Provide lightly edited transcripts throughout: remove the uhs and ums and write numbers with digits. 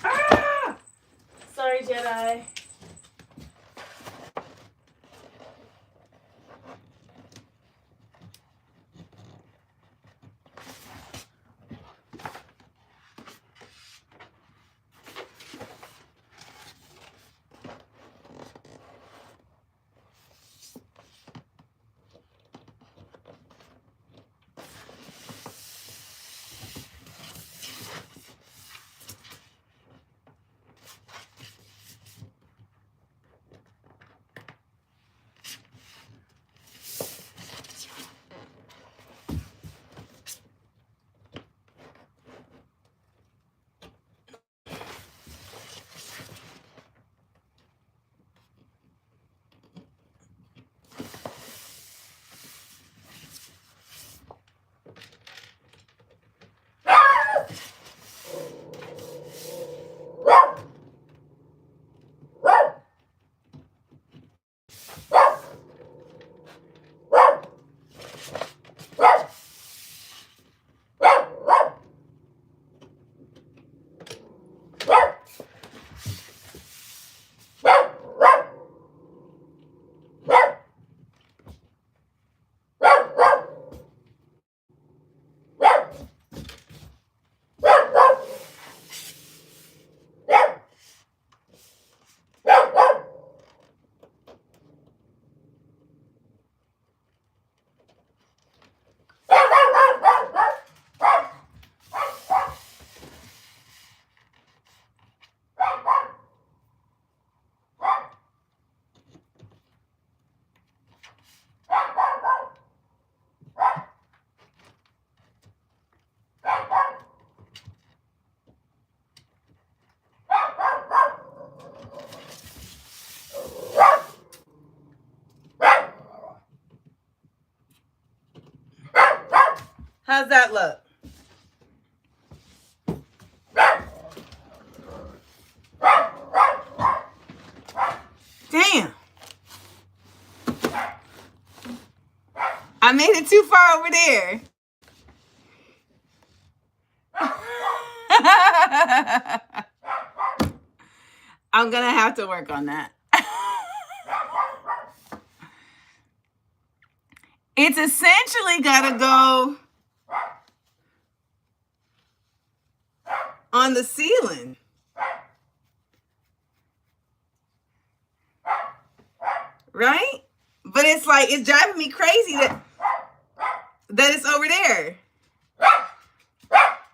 Ah! Sorry, Jedi. How's that look? Damn. I made it too far over there. I'm going to have to work on that. It's essentially got to go on the ceiling. Right? But it's like, it's driving me crazy that it's over there.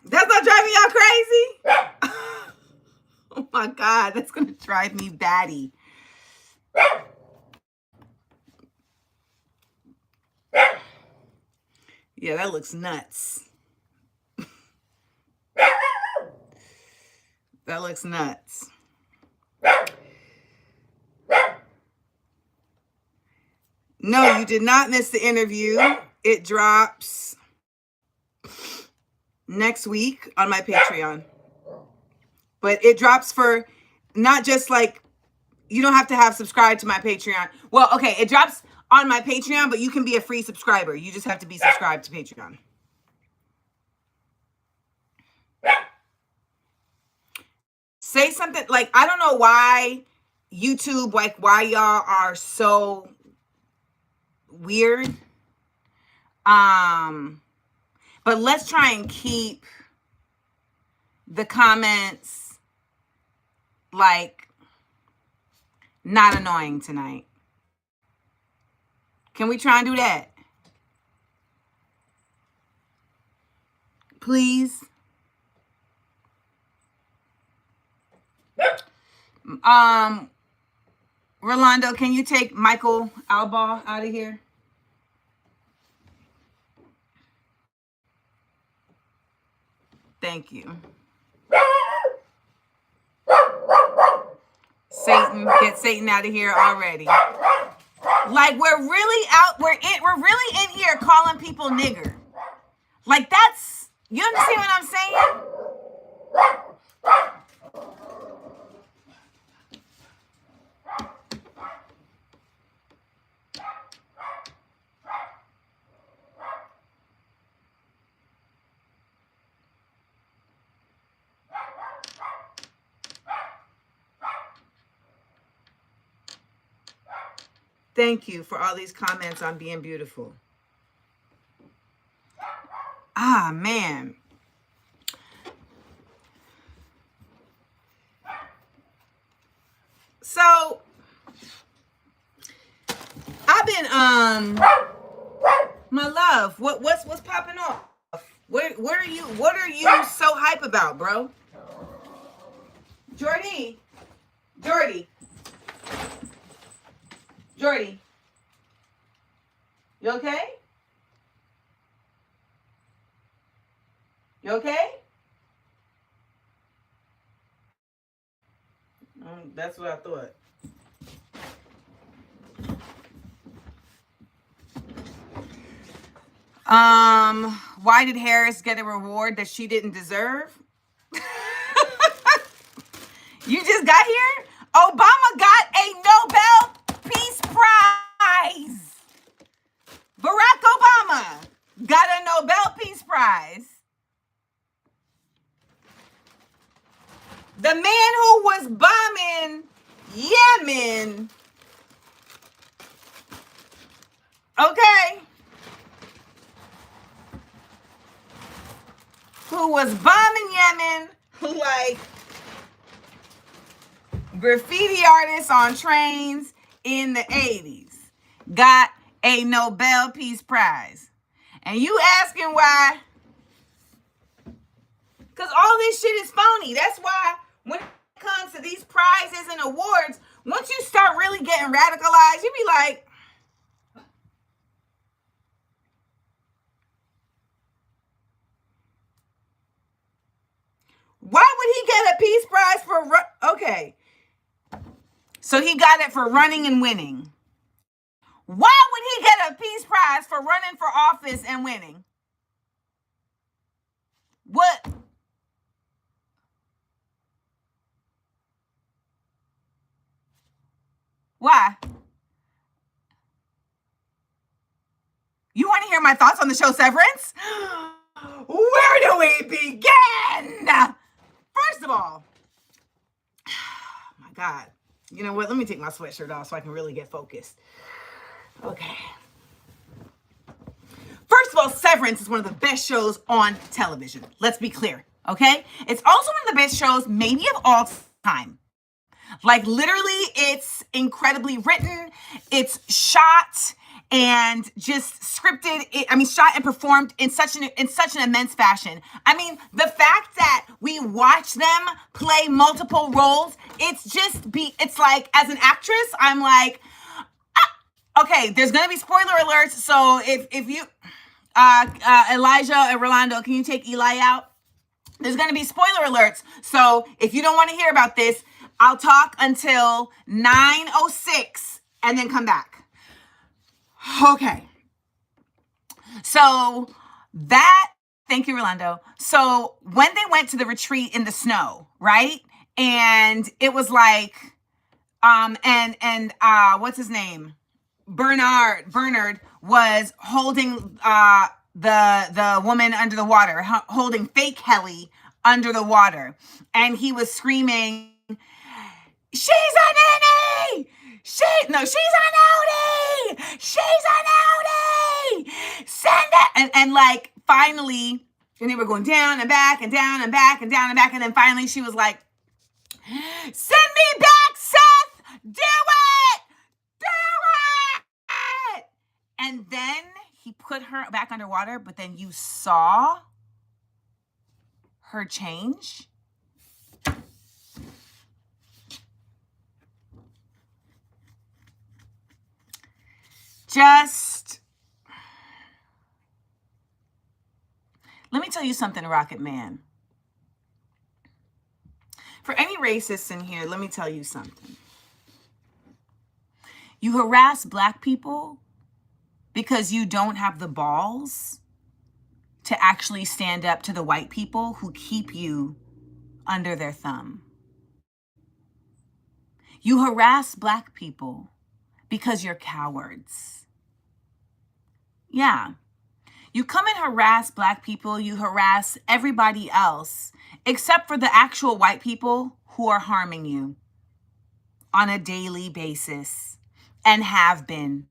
That's not driving y'all crazy? Oh my God, that's going to drive me batty. Yeah, that looks nuts. That looks nuts. No, you did not miss the interview. It drops next week on my Patreon. But it drops for not just like, you don't have to have subscribed to my Patreon. Well, okay, it drops on my Patreon, but you can be a free subscriber. You just have to be subscribed to Patreon. Say something like, I don't know why YouTube, like why y'all are so weird. But let's try and keep the comments like not annoying tonight. Can we try and do that? Please. Rolando, can you take Michael Alba out of here? Thank you. Satan, get Satan out of here already. Like we're really really in here calling people nigger. Like that's You understand what I'm saying? Thank you for all these comments on being beautiful. Ah, man. So I've been my love, what's popping off? What are you so hype about, bro? Jordy. You okay? You okay? That's what I thought. Why did Harris get a reward that she didn't deserve? You just got here? Obama got a Nobel Peace Prize. Barack Obama got a Nobel Peace Prize. The man who was bombing Yemen, okay, who was bombing Yemen like graffiti artists on trains in the 80s, got a Nobel Peace Prize. And you asking why? Because all this shit is phony. That's why when it comes to these prizes and awards, once you start really getting radicalized, you be like, why would he get a Peace Prize for... Okay. So he got it for running and winning. Why would he get a Peace Prize for running for office and winning? What? Why? You want to hear my thoughts on the show Severance? Where do we begin? First of all, oh my God. You know what? Let me take my sweatshirt off so I can really get focused. Okay. First of all, Severance is one of the best shows on television. Let's be clear, okay? It's also one of the best shows maybe of all time. Like literally, it's incredibly written. It's shot and just scripted. Shot and performed in such an immense fashion. I mean, the fact that we watch them play multiple roles, it's like, as an actress, I'm like, okay, there's gonna be spoiler alerts. So if you, Elijah and Rolando, can you take Eli out? There's gonna be spoiler alerts. So if you don't want to hear about this, I'll talk until 9:06 and then come back. Okay. So thank you, Rolando. So when they went to the retreat in the snow, right? And it was like, what's his name? Bernard was holding the woman under the water, holding fake Helly under the water. And he was screaming, she's an innie! She's an outie! She's an outie! Send it! And like finally, and they were going down and back and down and back and down and back. And then finally she was like, send me back, Seth! Do it! Do it! And then he put her back underwater, but then you saw her change. Just, let me tell you something, Rocket Man. For any racists in here, let me tell you something. You harass Black people because you don't have the balls to actually stand up to the white people who keep you under their thumb. You harass Black people because you're cowards. Yeah. You come and harass Black people, you harass everybody else, except for the actual white people who are harming you on a daily basis and have been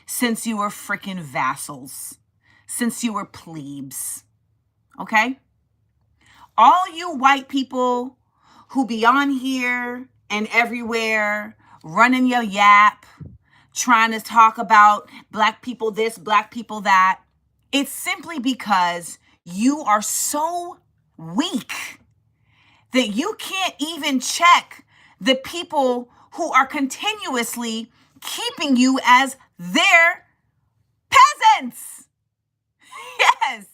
since you were freaking vassals, since you were plebes. Okay? All you white people who be on here and everywhere running your yap, trying to talk about Black people this, Black people that, it's simply because you are so weak that you can't even check the people who are continuously keeping you as their peasants. Yes.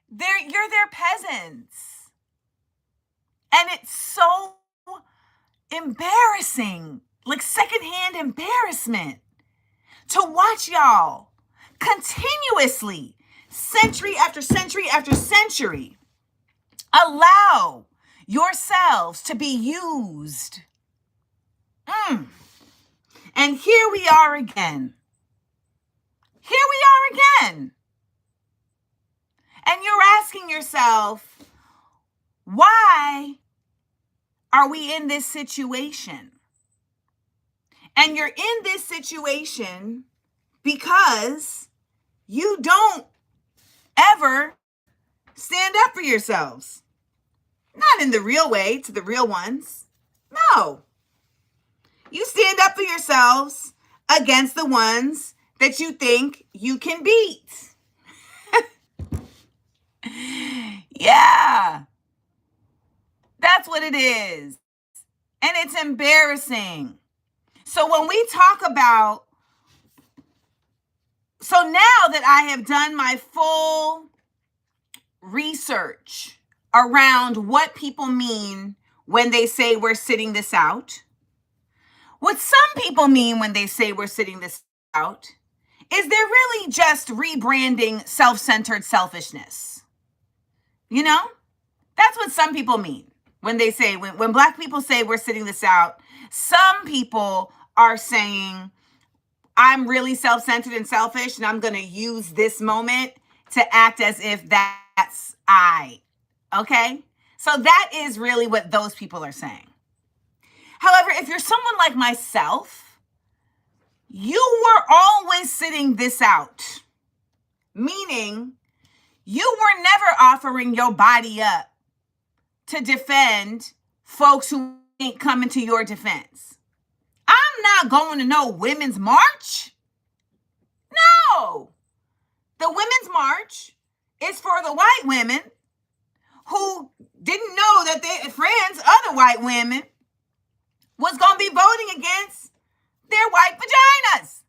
You're their peasants. And it's so embarrassing, like secondhand embarrassment, to watch y'all continuously, century after century after century, allow yourselves to be used. And here we are again. Here we are again. And you're asking yourself, why are we in this situation? And you're in this situation because you don't ever stand up for yourselves. Not in the real way, to the real ones. No. You stand up for yourselves against the ones that you think you can beat. Yeah. That's what it is. And it's embarrassing. So when we talk about, so now that I have done my full research around what people mean when they say we're sitting this out, what some people mean when they say we're sitting this out is they're really just rebranding self-centered selfishness. You know? That's what some people mean when they say, when Black people say we're sitting this out, some people are saying, I'm really self-centered and selfish, and I'm going to use this moment to act as if that's I. Okay? So that is really what those people are saying. However, if you're someone like myself, you were always sitting this out. Meaning, you were never offering your body up to defend folks who ain't coming to your defense. I'm not going to no women's march. No. The women's march is for the white women who didn't know that their friends, other white women, was going to be voting against their white vaginas.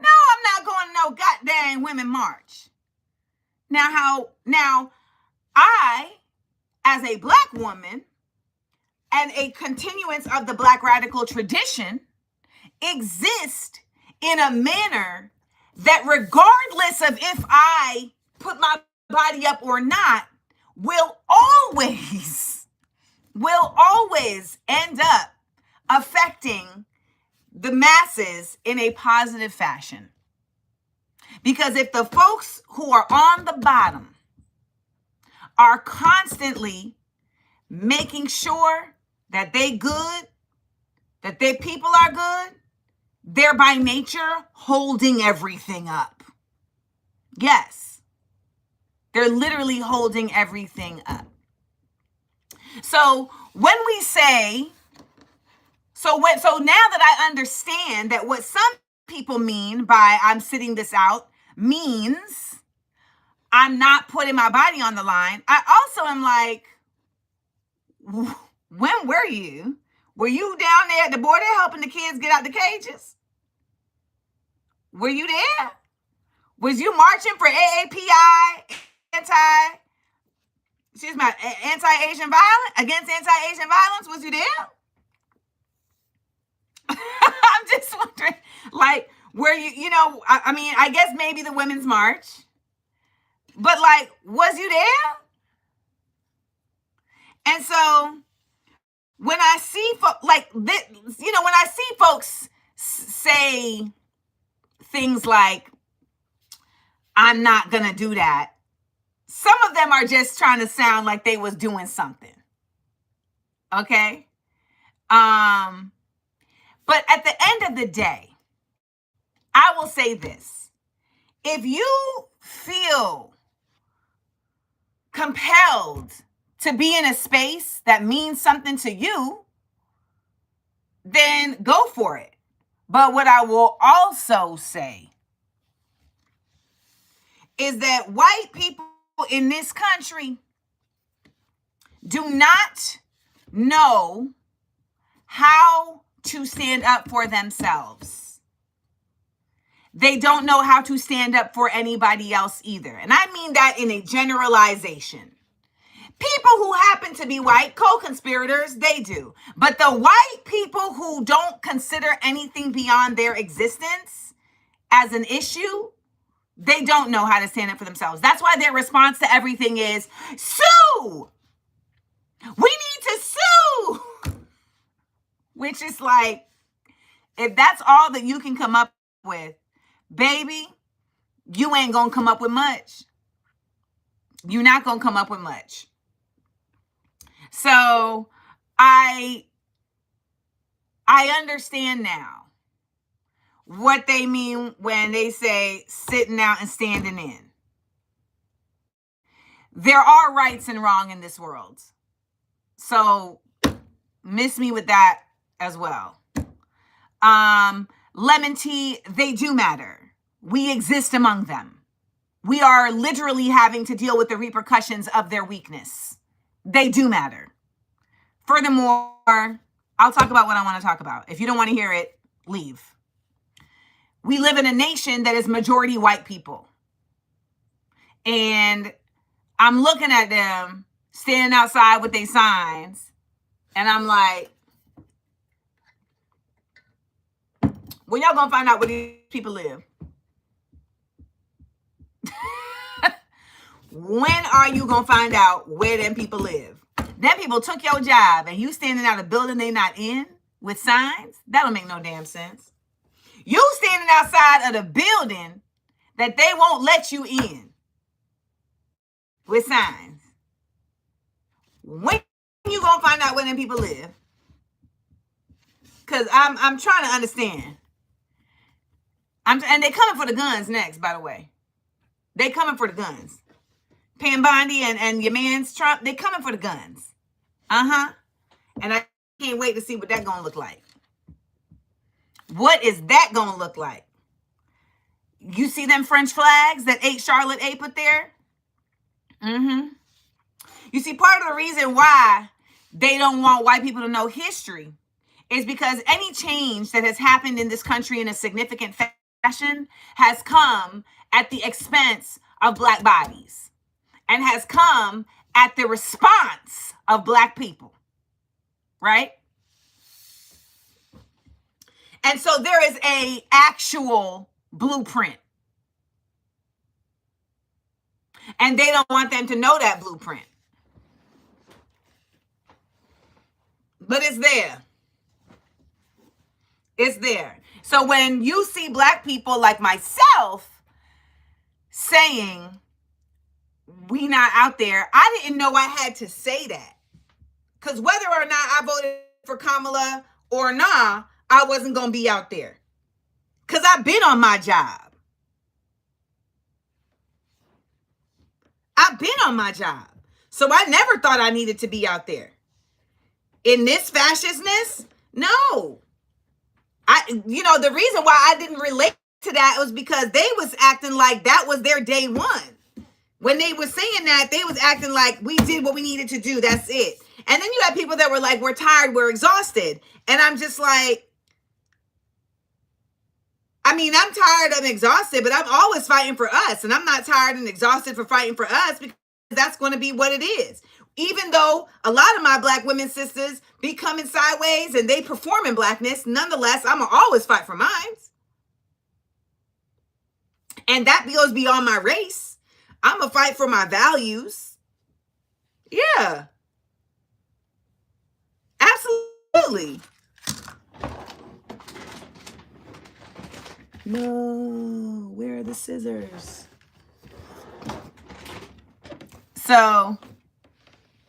No, I'm not going to no goddamn women march. Now, I, as a Black woman and a continuance of the Black radical tradition, exist in a manner that regardless of if I put my body up or not, will always end up affecting the masses in a positive fashion. Because if the folks who are on the bottom are constantly making sure that they good, that their people are good, they're by nature holding everything up. Yes. They're literally holding everything up. So when we say, so now that I understand that what some people mean by I'm sitting this out means I'm not putting my body on the line, I also am like, when were you? Were you down there at the border helping the kids get out the cages? Were you there? Was you marching for AAPI, anti-Asian violence, against anti-Asian violence? Was you there? I'm just wondering, like, were you, I mean, I guess maybe the Women's March, But like, was you there? And so when I see like this, when I see folks say things like, I'm not gonna do that, some of them are just trying to sound like they was doing something. Okay? But at the end of the day, I will say this. If you feel compelled to be in a space that means something to you, then go for it. But what I will also say is that white people in this country do not know how to stand up for themselves. They don't know how to stand up for anybody else either. And I mean that in a generalization. People who happen to be white, co-conspirators, they do. But the white people who don't consider anything beyond their existence as an issue, they don't know how to stand up for themselves. That's why their response to everything is, sue! We need to sue! Which is like, if that's all that you can come up with, baby, you ain't gonna come up with much. You're not gonna come up with much. So I understand now what they mean when they say sitting out and standing in. There are rights and wrong in this world. So miss me with that as well. Lemon tea, they do matter. We exist among them. We are literally having to deal with the repercussions of their weakness. They do matter. Furthermore, I'll talk about what I want to talk about. If you don't want to hear it, leave. We live in a nation that is majority white people. And I'm looking at them standing outside with their signs. And I'm like, when y'all gonna find out where these people live? When are you gonna find out where them people live? Them people took your job and you standing out a building they not in with signs? That don't make no damn sense. You standing outside of the building that they won't let you in with signs. When you gonna find out where them people live? Because I'm trying to understand. And they coming for the guns next, by the way. They coming for the guns. Pam Bondi and your man's Trump, they coming for the guns. Uh-huh. And I can't wait to see what that's going to look like. What is that going to look like? You see them French flags that Charlotte A put there? Mm-hmm. You see, part of the reason why they don't want white people to know history is because any change that has happened in this country in a significant fashion has come at the expense of Black bodies and has come at the response of Black people, right? And so there is a actual blueprint. And they don't want them to know that blueprint. But it's there. It's there. So when you see Black people like myself saying, we not out there, I didn't know I had to say that. Because whether or not I voted for Kamala or not, I wasn't going to be out there. Because I've been on my job. I've been on my job. So I never thought I needed to be out there. In this fascistness? No. The reason why I didn't relate to that was because they was acting like that was their day one. When they were saying that, they was acting like we did what we needed to do. That's it. And then you had people that were like, we're tired, we're exhausted. And I'm just like, I'm tired and exhausted, but I'm always fighting for us. And I'm not tired and exhausted for fighting for us because that's going to be what it is. Even though a lot of my Black women sisters be coming sideways and they perform in Blackness, nonetheless, I'm going to always fight for mine. And that goes beyond my race. I'm going to fight for my values. Yeah. Absolutely. No, where are the scissors? So,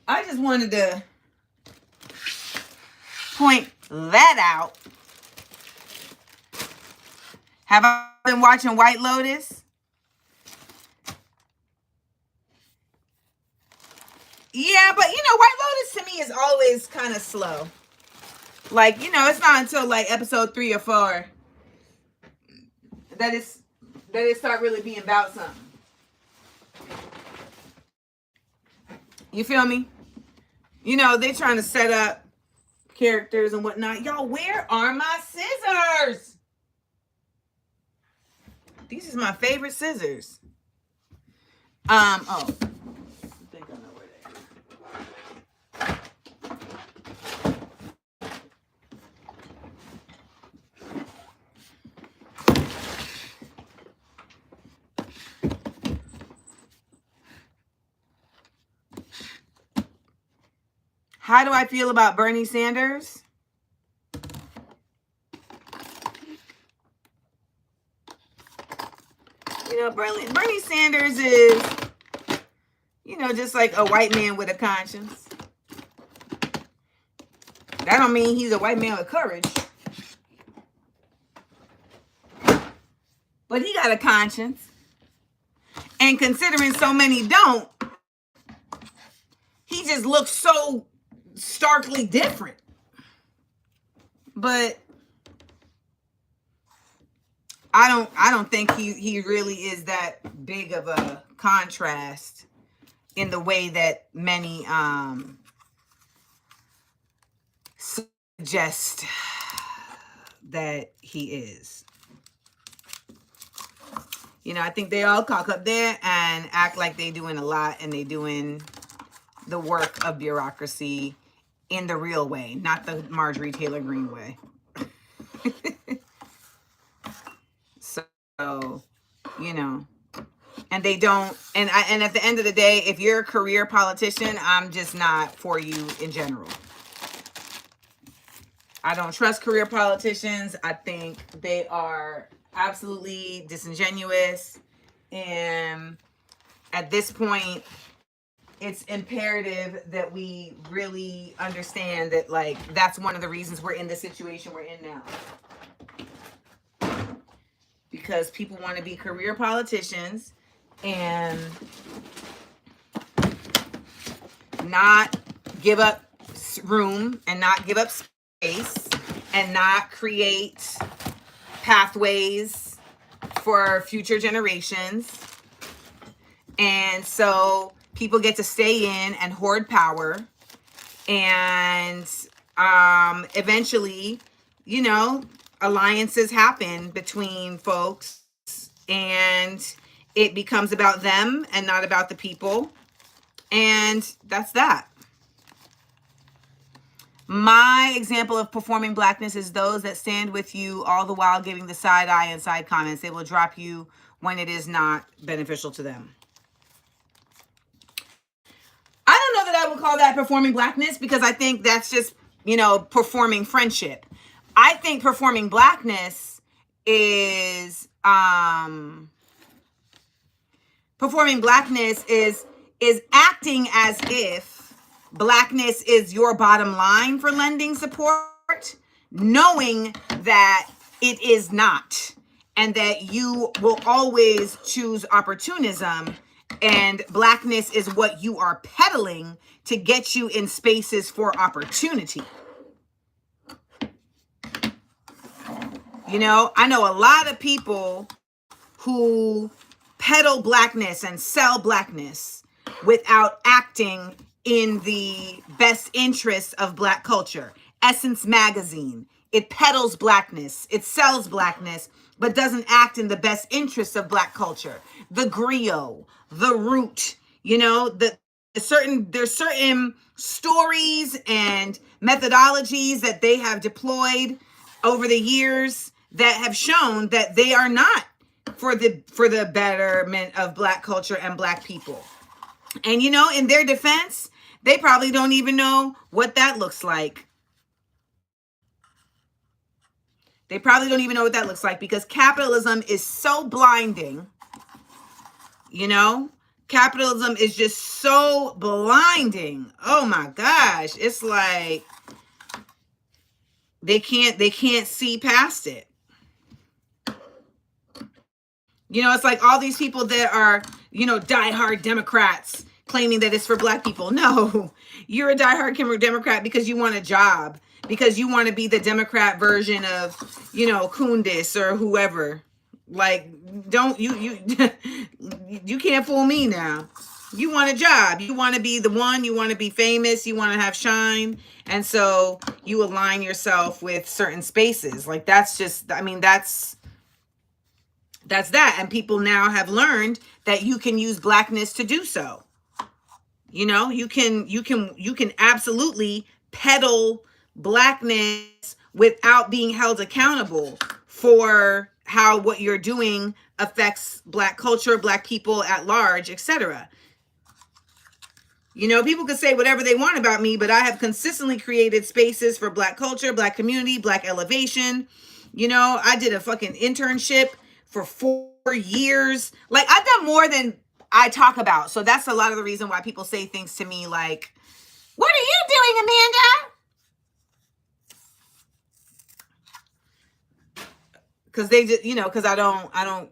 I just wanted to point that out. Have I been watching White Lotus? Yeah, but White Lotus to me is always kind of slow. Like, it's not until like episode 3 or 4 that it start really being about something. You feel me? They trying to set up characters and whatnot. Y'all, where are my scissors? These is my favorite scissors. Oh. I think I know where they are. How do I feel about Bernie Sanders? Bernie Sanders is, just like a white man with a conscience. That don't mean he's a white man with courage. But he got a conscience. And considering so many don't, he just looks so starkly different. But I don't think he really is that big of a contrast in the way that many suggest that he is. I think they all cock up there and act like they doing a lot, and they doing the work of bureaucracy in the real way, not the Marjorie Taylor Greene way. So, and they don't, and at the end of the day, if you're a career politician, I'm just not for you in general. I don't trust career politicians. I think they are absolutely disingenuous. And at this point, it's imperative that we really understand that, like, that's one of the reasons we're in the situation we're in now. Because people want to be career politicians and not give up room and not give up space and not create pathways for future generations. And so people get to stay in and hoard power. And eventually, alliances happen between folks, and it becomes about them and not about the people. And that's that. My example of performing blackness is those that stand with you all the while giving the side eye and side comments. They will drop you when it is not beneficial to them. I don't know that I would call that performing blackness, because I think that's just, performing friendship. I think performing blackness is acting as if blackness is your bottom line for lending support, knowing that it is not, and that you will always choose opportunism, and blackness is what you are peddling to get you in spaces for opportunity. I know a lot of people who peddle blackness and sell blackness without acting in the best interests of Black culture. Essence Magazine, it peddles blackness, it sells blackness, but doesn't act in the best interests of Black culture. The Griot, The Root, there's certain stories and methodologies that they have deployed over the years that have shown that they are not for the betterment of Black culture and Black people. And you know, in their defense, they probably don't even know what that looks like. They probably don't even know what that looks like, because capitalism is so blinding. You know, capitalism is just so blinding. Oh my gosh. It's like they can't see past it. You know, it's like all these people that are, you know, diehard Democrats claiming that it's for Black people. No, you're a diehard Democrat because you want a job, because you want to be the Democrat version of, you know, Kundis or whoever. Like, don't you you can't fool me now. You want a job. You want to be the one. You want to be famous. You want to have shine. And so you align yourself with certain spaces. Like, that's just, I mean, that's that. And people now have learned that you can use Blackness to do so. You know, you can absolutely peddle Blackness without being held accountable for how what you're doing affects Black culture, Black people at large, etc. You know, people can say whatever they want about me, but I have consistently created spaces for Black culture, Black community, Black elevation. You know, I did a fucking internship for 4 years. Like, I've done more than I talk about. So that's a lot of the reason why people say things to me like, "What are you doing, Amanda?" Because they just, you know, because I don't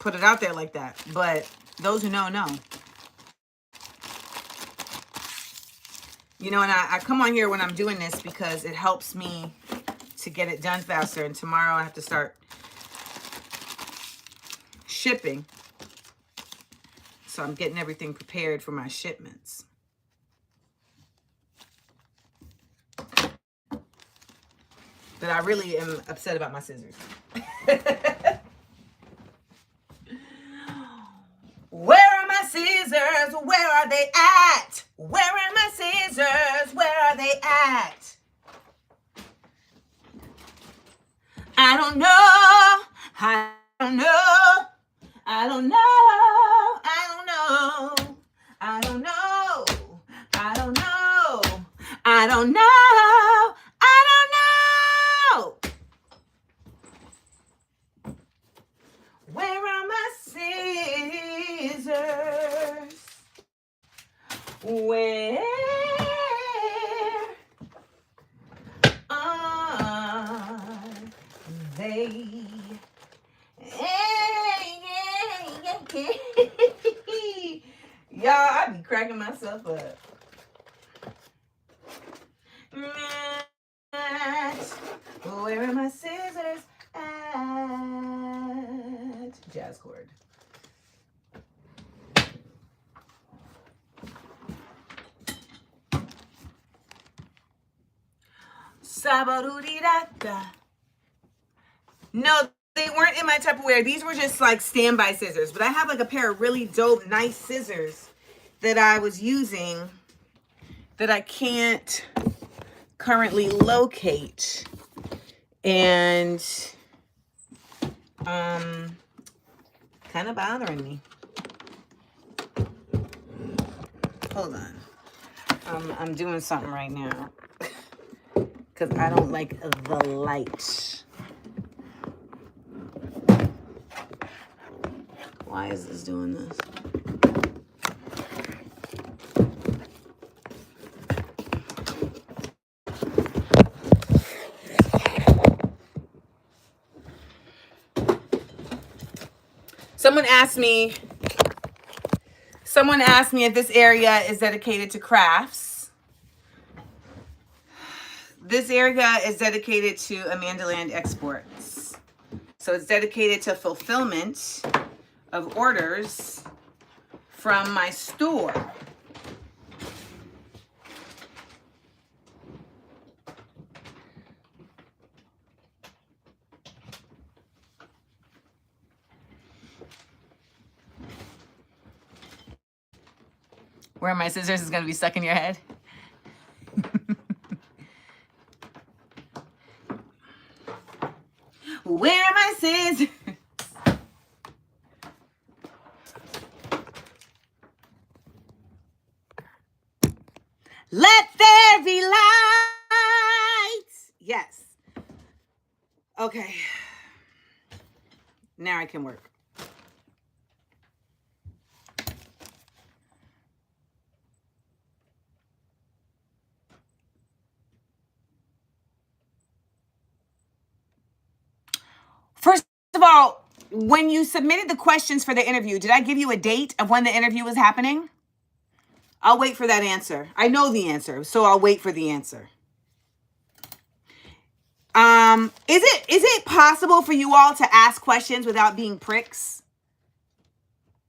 put it out there like that. But those who know, know. You know, and I come on here when I'm doing this because it helps me to get it done faster. And tomorrow I have to start shipping. So I'm getting everything prepared for my shipments. But I really am upset about my scissors. Where are my scissors? Where are they at? Where are my scissors? Where are they at? I don't know. I don't know. I don't know. I don't know. I don't know. I don't know. I don't know. I don't know. Where are my scissors? Where are they? Y'all, I be cracking myself up. Where are my scissors at? Jazz chord. Sabaruri-da-da. No, they weren't in my Tupperware. These were just like standby scissors. But I have like a pair of really dope, nice scissors that I was using that I can't currently locate. And kind of bothering me. Hold on. I'm doing something right now. Because I don't like the light. Why is this doing this? Someone asked me if this area is dedicated to crafts. This area is dedicated to Amandaland Exports. So it's dedicated to fulfillment of orders from my store. Where are my scissors is going to be stuck in your head. Where are my scissors? Let there be light. Yes. Okay. Now I can work. First of all, when you submitted the questions for the interview, did I give you a date of when the interview was happening? I'll wait for that answer. I know the answer, so I'll wait for the answer. Is it possible for you all to ask questions without being pricks?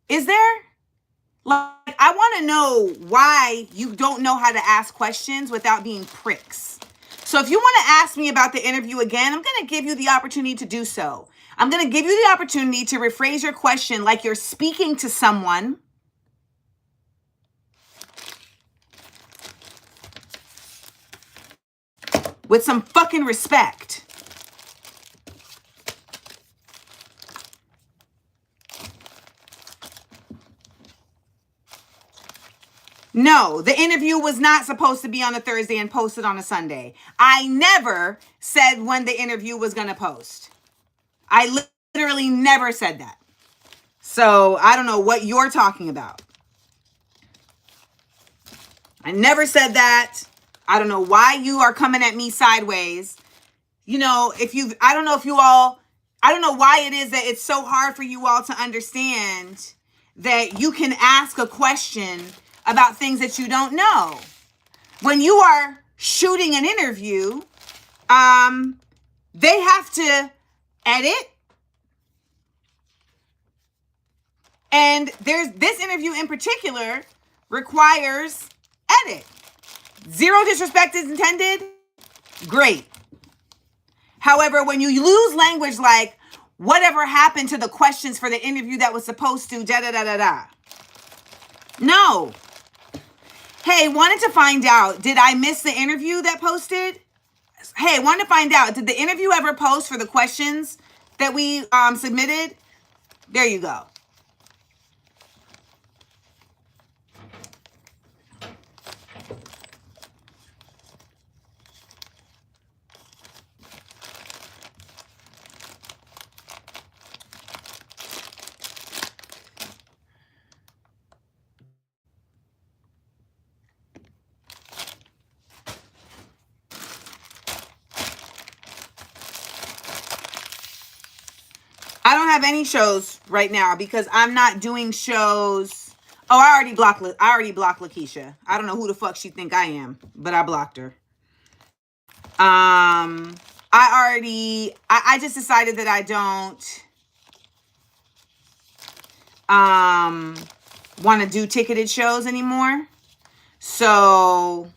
Is there? Like, I want to know why you don't know how to ask questions without being pricks. So if you want to ask me about the interview again, I'm going to give you the opportunity to do so. I'm going to give you the opportunity to rephrase your question like you're speaking to someone. With some fucking respect. No, the interview was not supposed to be on a Thursday and posted on a Sunday. I never said when the interview was going to post. I literally never said that. So I don't know what you're talking about. I never said that. I don't know why you are coming at me sideways. You know, I don't know why it is that it's so hard for you all to understand that you can ask a question about things that you don't know. When you are shooting an interview, they have to edit. And this interview in particular requires edit. Zero disrespect is intended. Great. However, when you lose language like, whatever happened to the questions for the interview that was supposed to da-da-da-da-da? No. Hey, wanted to find out, did I miss the interview that posted? Hey, wanted to find out, did the interview ever post for the questions that we submitted? There you go. I don't have any shows right now because I'm not doing shows. Oh, I already blocked Lakeisha. I don't know who the fuck she think I am, but I blocked her. I just decided that I don't want to do ticketed shows anymore. So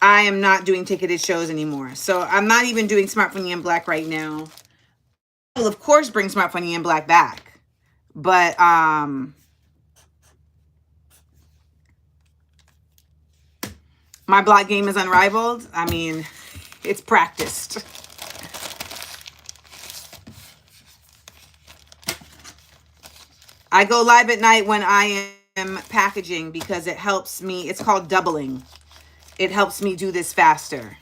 I am not doing ticketed shows anymore. So I'm not even doing Smart Funny and Black right now. I will of course bring Smart Funny and Black back. But my block game is unrivaled. I mean, it's practiced. I go live at night when I am packaging because it helps me. It's called doubling. It helps me do this faster.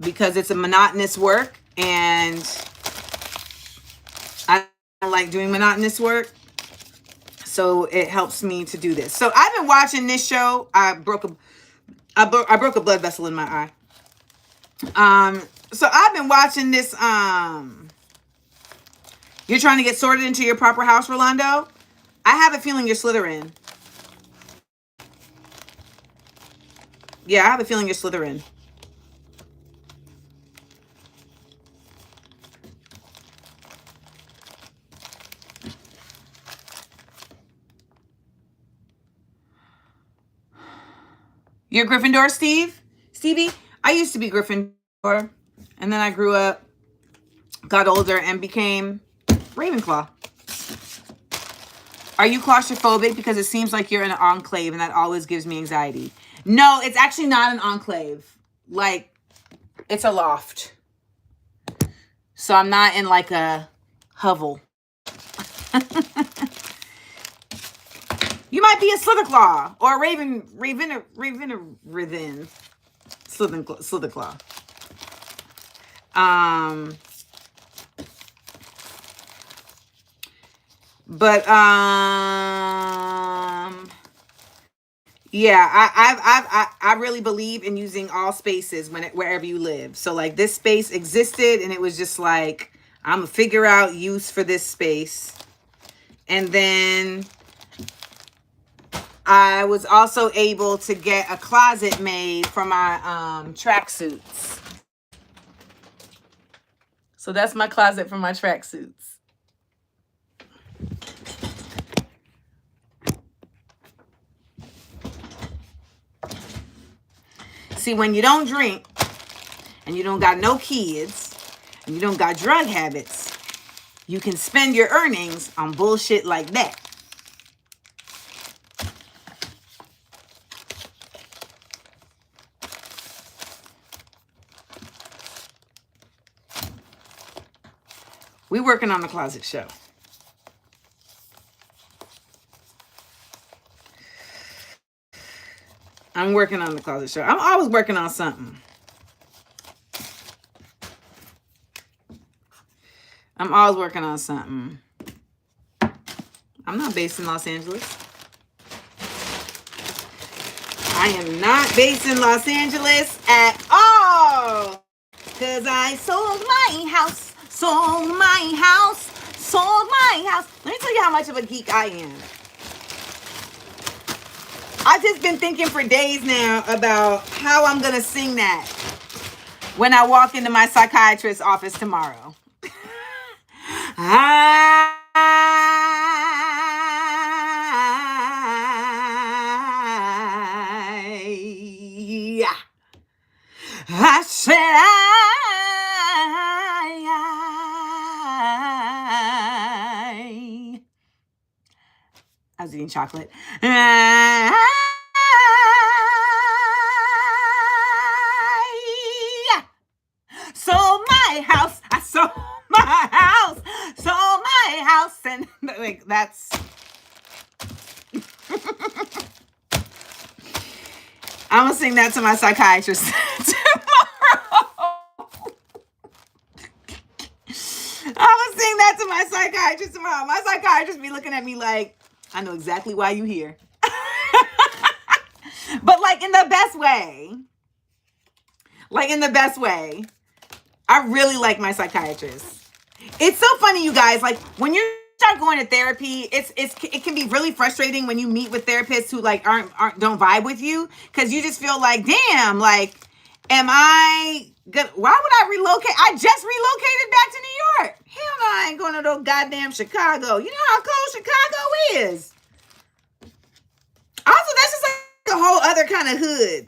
Because it's a monotonous work and I don't like doing monotonous work. So it helps me to do this. So I've been watching this show. I broke a blood vessel in my eye. So I've been watching this. You're trying to get sorted into your proper house, Rolando? I have a feeling you're Slytherin. Yeah, I have a feeling you're Slytherin. You're Gryffindor, Stevie? I used to be Gryffindor. And then I grew up, got older, and became Ravenclaw. Are you claustrophobic? Because it seems like you're in an enclave, and that always gives me anxiety. No, it's actually not an enclave. Like, it's a loft. So I'm not in like a hovel. You might be a Slitherclaw or a Ravenclaw. But yeah, I really believe in using all spaces wherever you live. So like this space existed, and it was just like, I'm gonna figure out use for this space. And then I was also able to get a closet made for my tracksuits. So that's my closet for my tracksuits. See, when you don't drink and you don't got no kids and you don't got drug habits, you can spend your earnings on bullshit like that. We working on the closet show. I'm working on the closet show. I'm always working on something. I'm always working on something. I'm not based in Los Angeles. I am not based in Los Angeles at all. Because I sold my house. Sold my house. Sold my house. Let me tell you how much of a geek I am. I've just been thinking for days now about how I'm going to sing that when I walk into my psychiatrist's office tomorrow. I said I was eating chocolate. Sold my house. I sold my house. Sold my house. And like that's I'm gonna sing that to my psychiatrist tomorrow. I'm gonna sing that to my psychiatrist tomorrow. My psychiatrist be looking at me like, I know exactly why you here. But like in the best way. Like in the best way. I really like my psychiatrist. It's so funny, you guys. Like when you start going to therapy, it can be really frustrating when you meet with therapists who like don't vibe with you, because you just feel like, damn, like, am I gonna? Why would I relocate? I just relocated back to New York. Hell no, I ain't going to no goddamn Chicago. You know how cold Chicago is. Also, that's just like a whole other kind of hood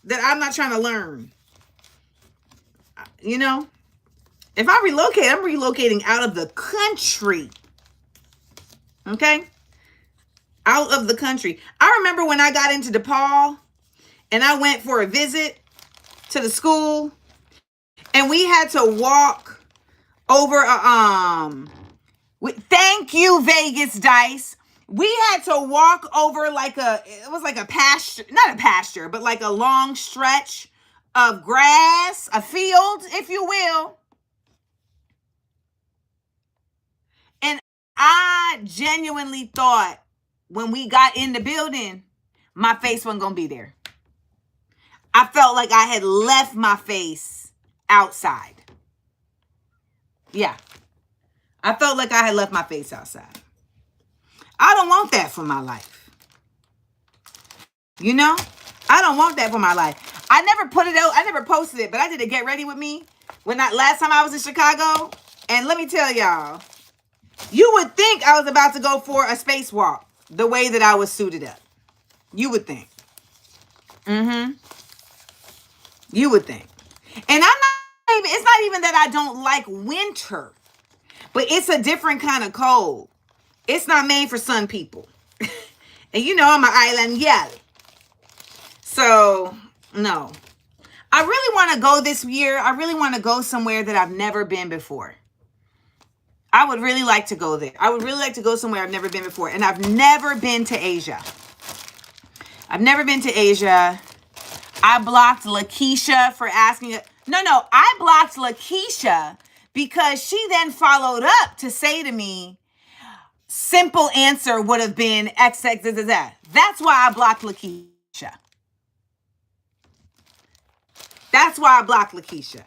that I'm not trying to learn. You know, if I relocate, I'm relocating out of the country. Okay? Out of the country. I remember when I got into DePaul and I went for a visit to the school, and we had to walk over thank you, Vegas Dice. We had to walk over it was like a pasture, not a pasture, but like a long stretch of grass, a field, if you will. And I genuinely thought when we got in the building, my face wasn't going to be there. I felt like I had left my face outside. Yeah. I felt like I had left my face outside. I don't want that for my life. You know? I don't want that for my life. I never put it out. I never posted it, but I did a Get Ready With Me last time I was in Chicago. And let me tell y'all, you would think I was about to go for a spacewalk the way that I was suited up. You would think. You would think. And it's not even that I don't like winter, but it's a different kind of cold. It's not made for sun people. And you know I'm an island gal. So, no. I really want to go this year. I really want to go somewhere that I've never been before. I would really like to go there. I would really like to go somewhere I've never been before. And I've never been to Asia. I've never been to Asia. I blocked Lakeisha for asking. No, I blocked Lakeisha because she then followed up to say to me, simple answer would have been XXXZ. That's why I blocked Lakeisha. That's why I blocked Lakeisha.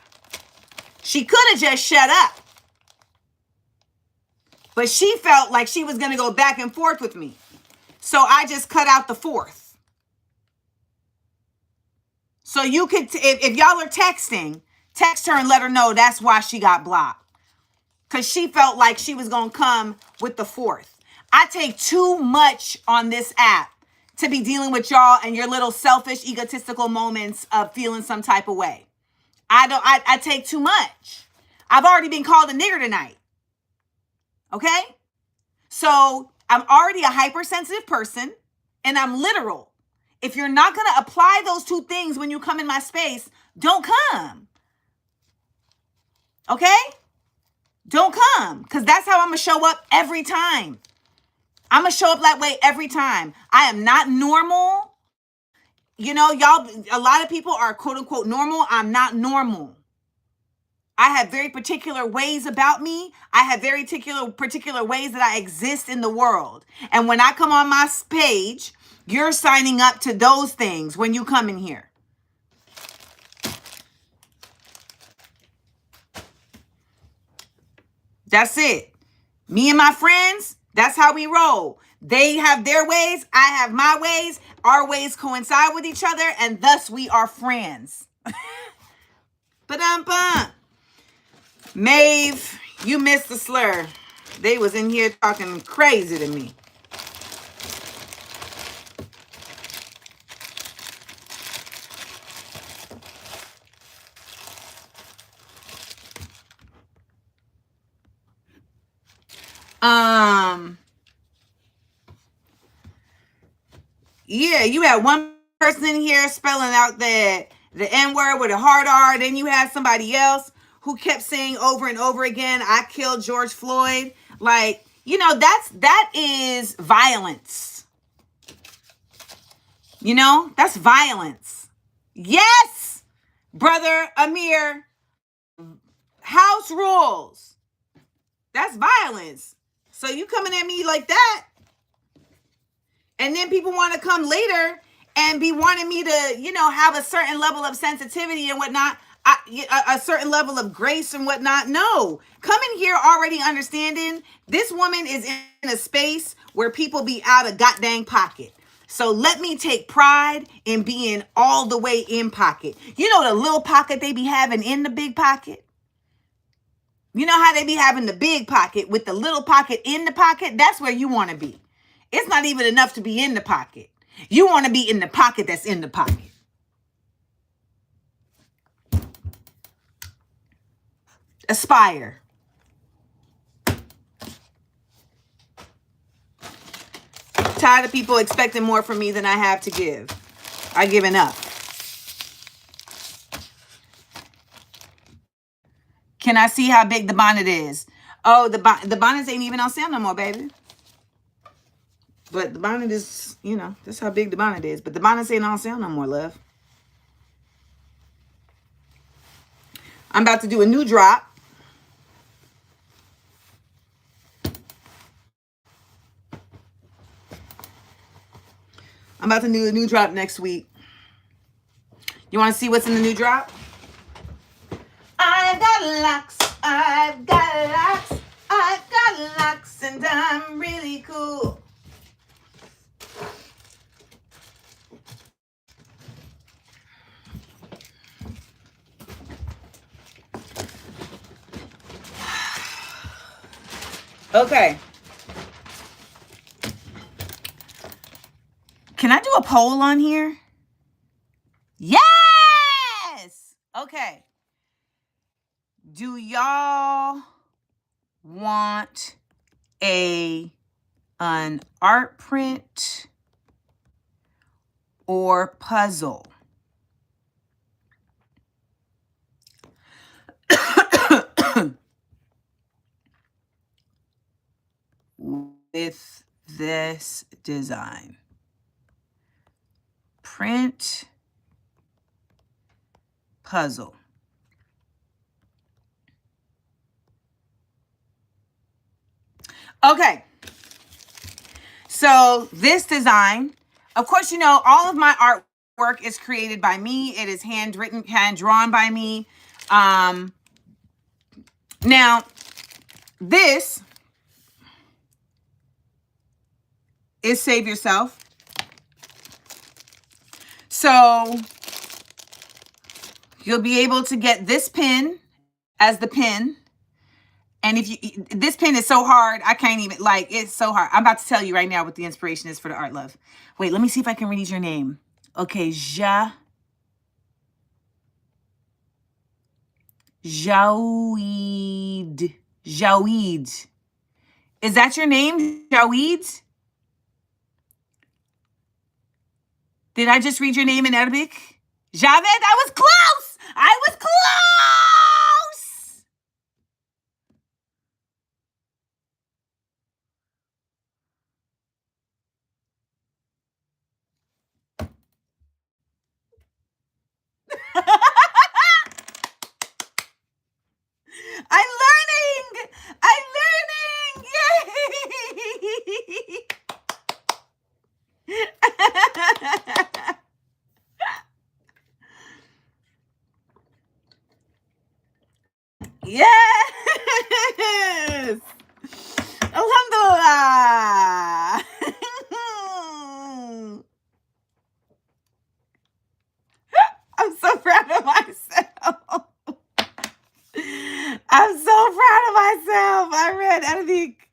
She could have just shut up. But she felt like she was going to go back and forth with me. So I just cut out the fourth. So you could, if y'all are texting, text her and let her know that's why she got blocked. Because she felt like she was going to come with the fourth. I take too much on this app to be dealing with y'all and your little selfish, egotistical moments of feeling some type of way. I take too much. I've already been called a nigger tonight. Okay? So I'm already a hypersensitive person and I'm literal. If you're not going to apply those two things when you come in my space, don't come. Okay? Don't come, because that's how I'm going to show up every time. I'm going to show up that way every time. I am not normal. You know, y'all, a lot of people are quote unquote normal. I'm not normal. I have very particular ways about me. I have very particular ways that I exist in the world. And when I come on my page, you're signing up to those things when you come in here. That's it. Me and my friends, that's how we roll. They have their ways. I have my ways. Our ways coincide with each other, and thus we are friends. Ba-dum-bum. Maeve, you missed the slur. They was in here talking crazy to me. Yeah, you had one person in here spelling out the N-word with a hard R. Then you had somebody else who kept saying over and over again, I killed George Floyd. Like, you know, that is violence. You know, that's violence. Yes, brother Amir, house rules. That's violence. So you coming at me like that? And then people want to come later and be wanting me to, you know, have a certain level of sensitivity and whatnot, a certain level of grace and whatnot. No, come in here already understanding this woman is in a space where people be out of goddamn pocket. So let me take pride in being all the way in pocket. You know the little pocket they be having in the big pocket? You know how they be having the big pocket with the little pocket in the pocket? That's where you want to be. It's not even enough to be in the pocket. You want to be in the pocket that's in the pocket. Aspire. Tired of people expecting more from me than I have to give. I give enough. Can I see how big the bonnet is? Oh, the bonnets ain't even on sale no more, baby. But the bonnet is, you know, that's how big the bonnet is. But the bonnets ain't on sale no more, love. I'm about to do a new drop. I'm about to do a new drop next week. You want to see what's in the new drop? I've got locks. I've got locks. I've got locks, and I'm really cool. Okay. Can I do a poll on here? Yes! Okay. Do y'all want an art print or puzzle? this design. Print puzzle. Okay. So this design, of course, you know, all of my artwork is created by me. It is handwritten, hand drawn by me. Now, this is Save Yourself. So you'll be able to get this pin as the pin. And if you, this pin is so hard, I can't even, like, it's so hard. I'm about to tell you right now what the inspiration is for the art love. Wait, let me see if I can read your name. Okay, Jaouid. Jaouid. Is that your name, Jaouid? Did I just read your name in Arabic? Javed? I was close! I was close! I'm learning! I'm learning! Yay! Yes! Alhamdulillah! I'm so proud of myself. I'm so proud of myself. I read Arabic.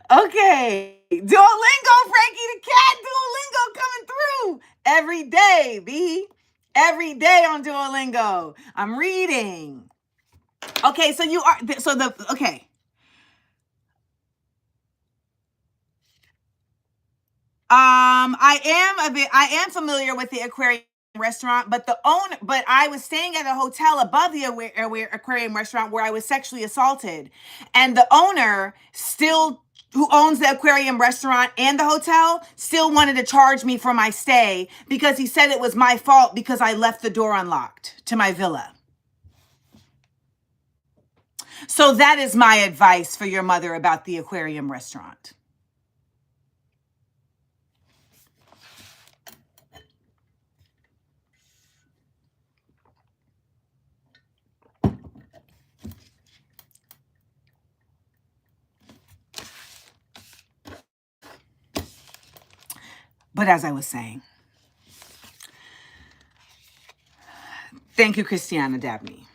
Okay. Duolingo, Frankie the cat. Duolingo coming through every day, B. Every day on Duolingo. I'm reading. Okay, so you are, so the, okay. I am familiar with the aquarium restaurant, but I was staying at a hotel above the aquarium restaurant where I was sexually assaulted, and the owner who owns the aquarium restaurant and the hotel still wanted to charge me for my stay because he said it was my fault because I left the door unlocked to my villa. So that is my advice for your mother about the aquarium restaurant. But as I was saying, thank you, Christiana Dabney.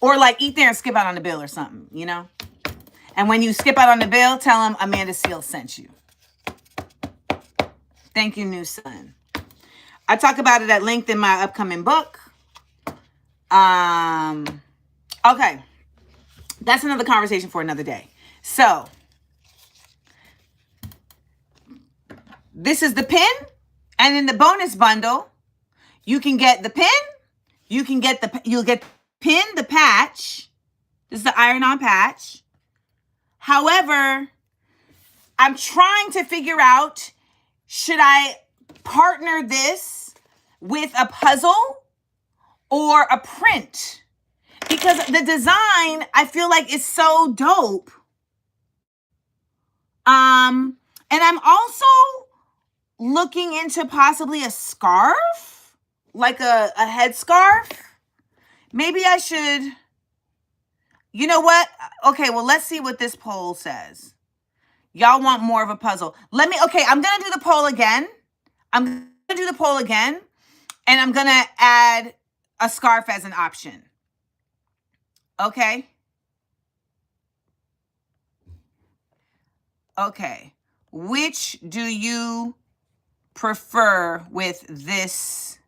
Or like eat there and skip out on the bill or something, you know? And when you skip out on the bill, tell them Amanda Seales sent you. Thank you, new son. I talk about it at length in my upcoming book. Okay. That's another conversation for another day. So, this is the pin. And in the bonus bundle, you can get the pin. You'll get the pin, the patch. This is the iron-on patch. However, I'm trying to figure out, should I partner this with a puzzle or a print? Because the design, I feel like, is so dope. And I'm also looking into possibly a scarf, like a headscarf. Maybe I should, you know what? Okay, well, let's see what this poll says. Y'all want more of a puzzle. I'm going to do the poll again. And I'm going to add a scarf as an option. Okay? Okay. Which do you prefer with this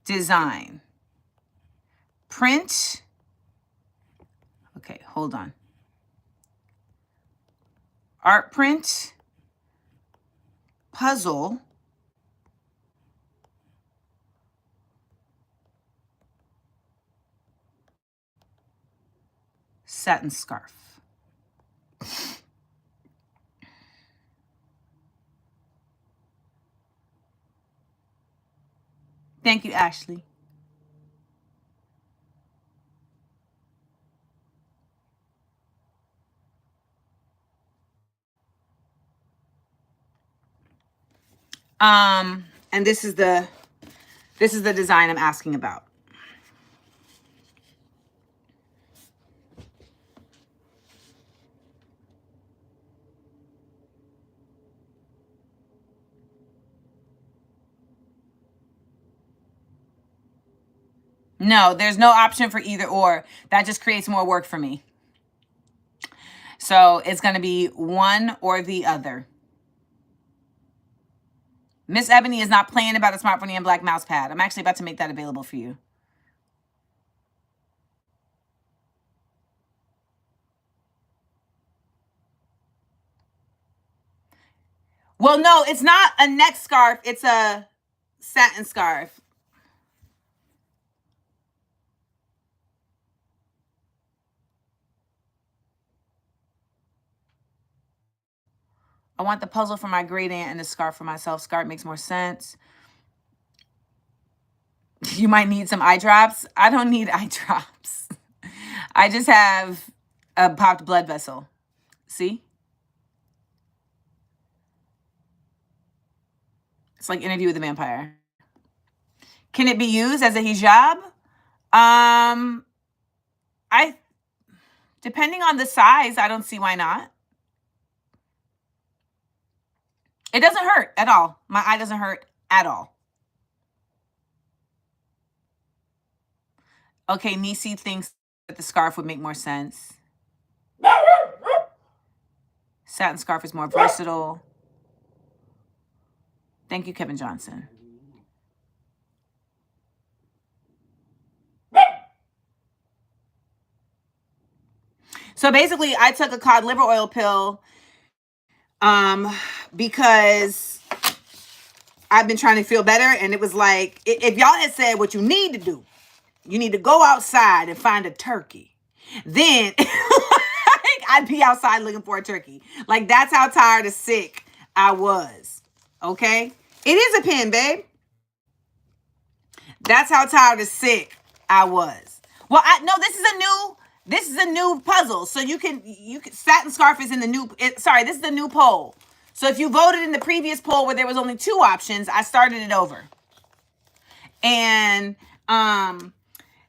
design? Print. Okay, hold on. Art print, puzzle, satin scarf. Thank you, Ashley. And this is the design I'm asking about. No, there's no option for either or. That just creates more work for me. So it's going to be one or the other. Miss Ebony is not playing about a smartphone and black mouse pad. I'm actually about to make that available for you. Well, no, it's not a neck scarf. It's a satin scarf. I want the puzzle for my great aunt and the scarf for myself. Scarf makes more sense. You might need some eye drops. I don't need eye drops. I just have a popped blood vessel. See? It's like Interview with the Vampire. Can it be used as a hijab? Depending on the size, I don't see why not. It doesn't hurt at all. My eye doesn't hurt at all. Okay, Nisi thinks that the scarf would make more sense. Satin scarf is more versatile. Thank you, Kevin Johnson. So basically, I took a cod liver oil pill because I've been trying to feel better. And it was like, if y'all had said what you need to do, you need to go outside and find a turkey, then I'd be outside looking for a turkey. Like, that's how tired of sick I was. Okay? It is a pen, babe. That's how tired of sick I was. Well, this is a new puzzle. So you can satin scarf is in the new, this is the new poll. So if you voted in the previous poll where there was only 2 options, I started it over. And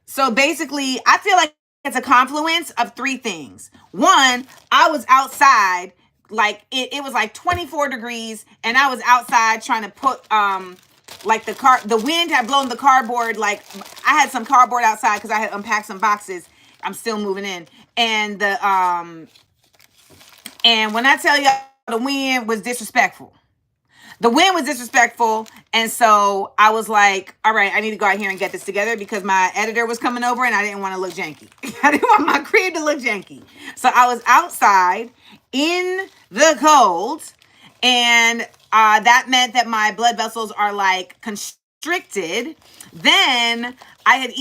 so basically, I feel like it's a confluence of 3 things. One, I was outside, like it was like 24 degrees, and I was outside trying to put like the wind had blown the cardboard. Like, I had some cardboard outside because I had unpacked some boxes. I'm still moving in. And and when I tell you the wind was disrespectful. The wind was disrespectful. And so I was like, all right, I need to go out here and get this together because my editor was coming over and I didn't want to look janky. I didn't want my crib to look janky. So I was outside in the cold, and that meant that my blood vessels are like constricted. Then I had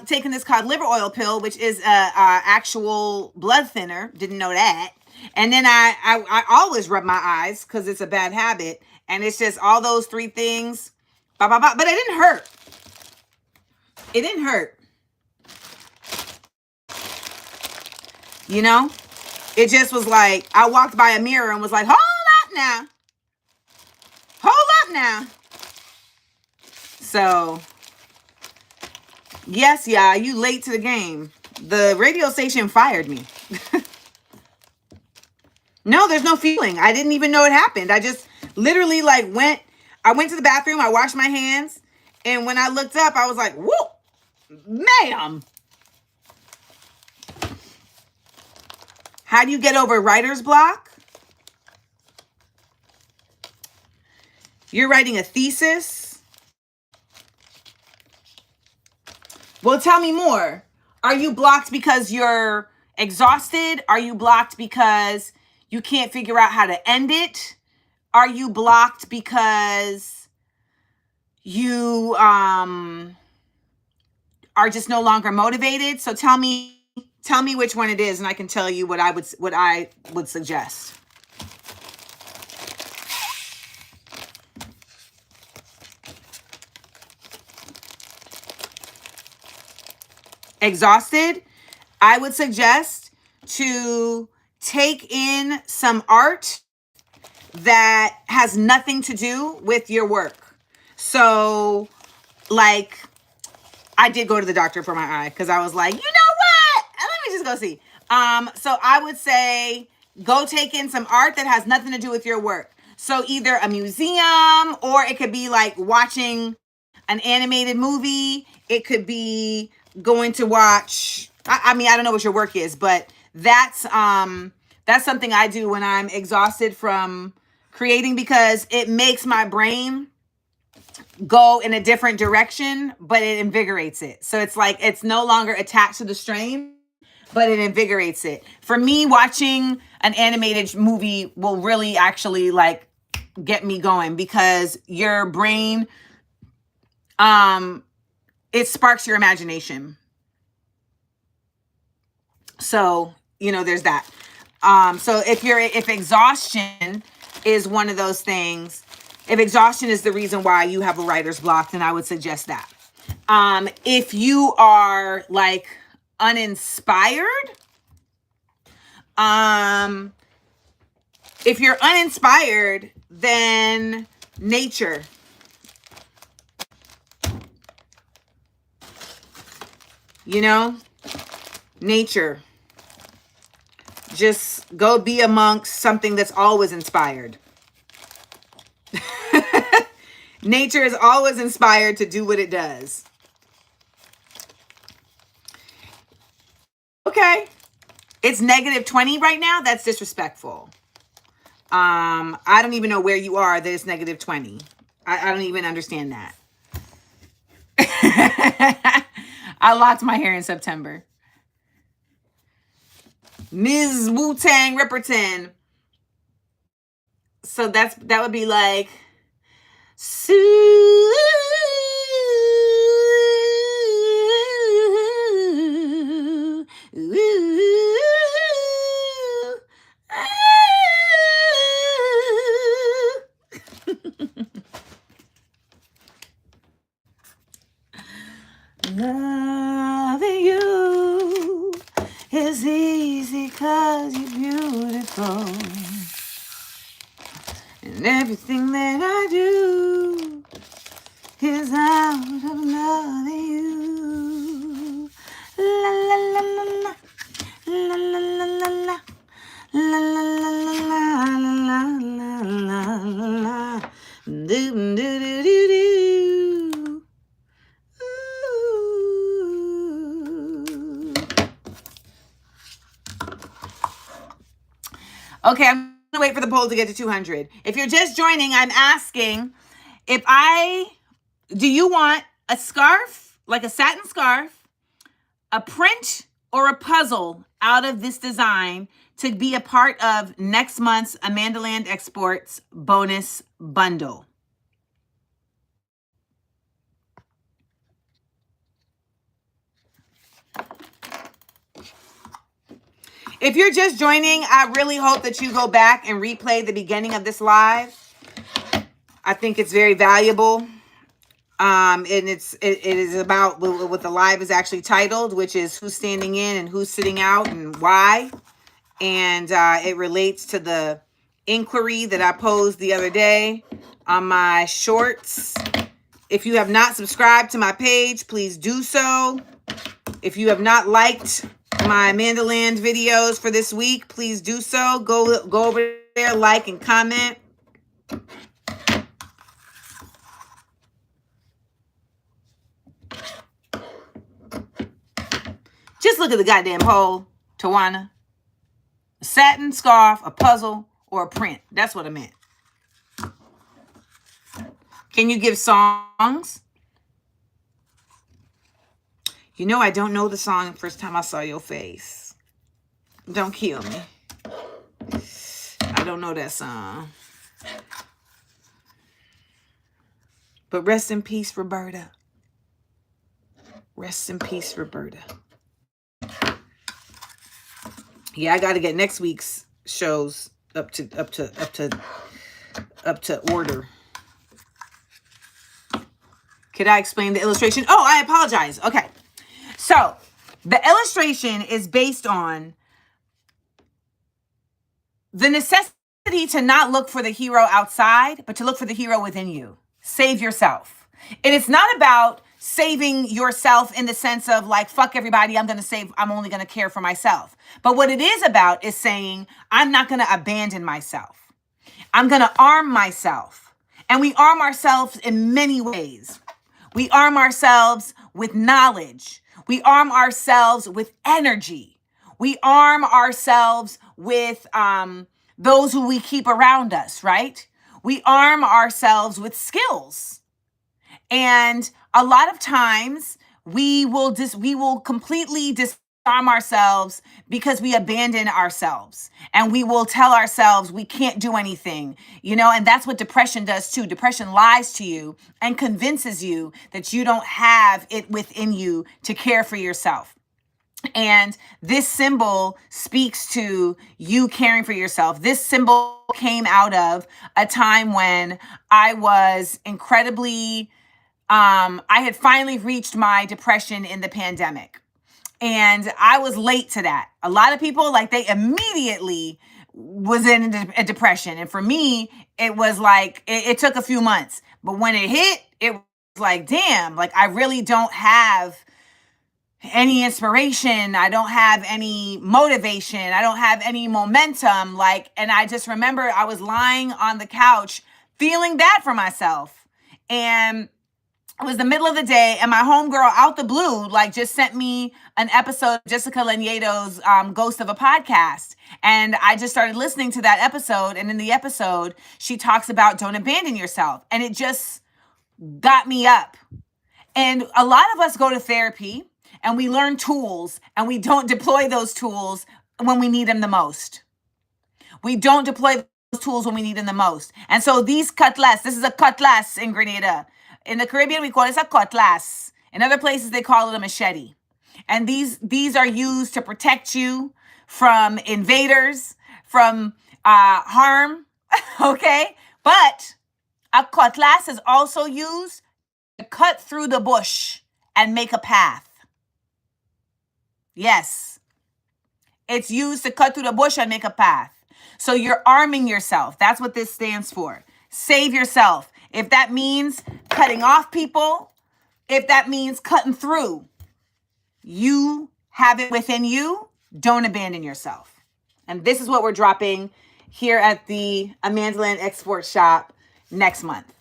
taken this cod liver oil pill, which is a actual blood thinner. Didn't know that. And then I always rub my eyes because it's a bad habit. And it's just all those 3 things. But it didn't hurt. It didn't hurt. You know? It just was like, I walked by a mirror and was like, hold up now. Hold up now. So, yes, yeah, you late to the game. The radio station fired me. No, there's no feeling. I didn't even know it happened. I just literally like I went to the bathroom, I washed my hands, and when I looked up, I was like, whoa, ma'am. How do you get over writer's block? You're writing a thesis? Well, tell me more. Are you blocked because you're exhausted? Are you blocked because you can't figure out how to end it? Are you blocked because you are just no longer motivated? So tell me Tell me which one it is, and I can tell you what I would suggest. Exhausted, I would suggest to take in some art that has nothing to do with your work. So, like, I did go to the doctor for my eye because I was like, you know what? Let me just go see. So I would say go take in some art that has nothing to do with your work. So either a museum, or it could be like watching an animated movie. It could be going to watch, I mean, I don't know what your work is, but that's something I do when I'm exhausted from creating, because it makes my brain go in a different direction, but it invigorates it. So it's like, it's no longer attached to the strain, but it invigorates it. For me, watching an animated movie will really actually like get me going, because your brain, it sparks your imagination. So, you know, there's that. So if exhaustion is one of those things, if exhaustion is the reason why you have a writer's block, then I would suggest that. If you are like uninspired, if you're uninspired, then nature. You know, nature. Just go be amongst something that's always inspired. Nature is always inspired to do what it does. Okay. It's -20 right now. That's disrespectful. I don't even know where you are that it's -20. I don't even understand that. I locked my hair in September. Ms. Wu-Tang Ripperton. So that would be like Sue. Loving you is easy 'cause you're beautiful. And everything that I do is out of loving you. La la la la la. La la la la la. La la la la la la la la la la. Do do do do do. Okay, I'm gonna wait for the poll to get to 200. If you're just joining, I'm asking do you want a scarf, like a satin scarf, a print, or a puzzle out of this design to be a part of next month's Amandaland Exports bonus bundle? If you're just joining, I really hope that you go back and replay the beginning of this live. I think it's very valuable. And it is about what the live is actually titled, which is who's standing in and who's sitting out and why. And it relates to the inquiry that I posed the other day on my shorts. If you have not subscribed to my page, please do so. If you have not liked my Amandaland videos for this week, please do so. Go over there, like and comment. Just look at the goddamn poll, Tawana. A satin scarf, a puzzle, or a print. That's what I meant. Can you give songs? You know I don't know the song the first time I saw your face. Don't kill me. I don't know that song. But rest in peace, Roberta. Rest in peace, Roberta. Yeah, I got to get next week's shows up to order. Could I explain the illustration? Oh, I apologize. Okay. So, the illustration is based on the necessity to not look for the hero outside, but to look for the hero within you. Save yourself. And it's not about saving yourself in the sense of like, fuck everybody, I'm only going to care for myself. But what it is about is saying, I'm not going to abandon myself. I'm going to arm myself. And we arm ourselves in many ways. We arm ourselves with knowledge. We arm ourselves with energy. We arm ourselves with those who we keep around us, right? We arm ourselves with skills. And a lot of times we will completely disarm ourselves because we abandon ourselves, and we will tell ourselves we can't do anything, and that's what depression does too. Depression lies to you and convinces you that you don't have it within you to care for yourself. And this symbol speaks to you caring for yourself. This symbol came out of a time when I was incredibly, I had finally reached my depression in the pandemic. And I was late to that. A lot of people, like, they immediately was in a depression. And for me, it was like, it took a few months. But when it hit, it was like, damn, like, I really don't have any inspiration. I don't have any motivation. I don't have any momentum. And I just remember I was lying on the couch feeling bad for myself. And it was the middle of the day, and my homegirl out the blue, just sent me an episode of Jessica Lanyato's Ghost of a Podcast. And I just started listening to that episode. And in the episode, she talks about don't abandon yourself. And it just got me up. And a lot of us go to therapy and we learn tools, and we don't deploy those tools when we need them the most. We don't deploy those tools when we need them the most. And so these cutlass, this is a cutlass in Grenada. In the Caribbean, we call it a cutlass. In other places, they call it a machete. And these are used to protect you from invaders, from harm, okay? But a cutlass is also used to cut through the bush and make a path. Yes. It's used to cut through the bush and make a path. So you're arming yourself. That's what this stands for. Save yourself. If that means cutting off people, if that means cutting through, you have it within you. Don't abandon yourself. And this is what we're dropping here at the Amandaland Export Shop next month.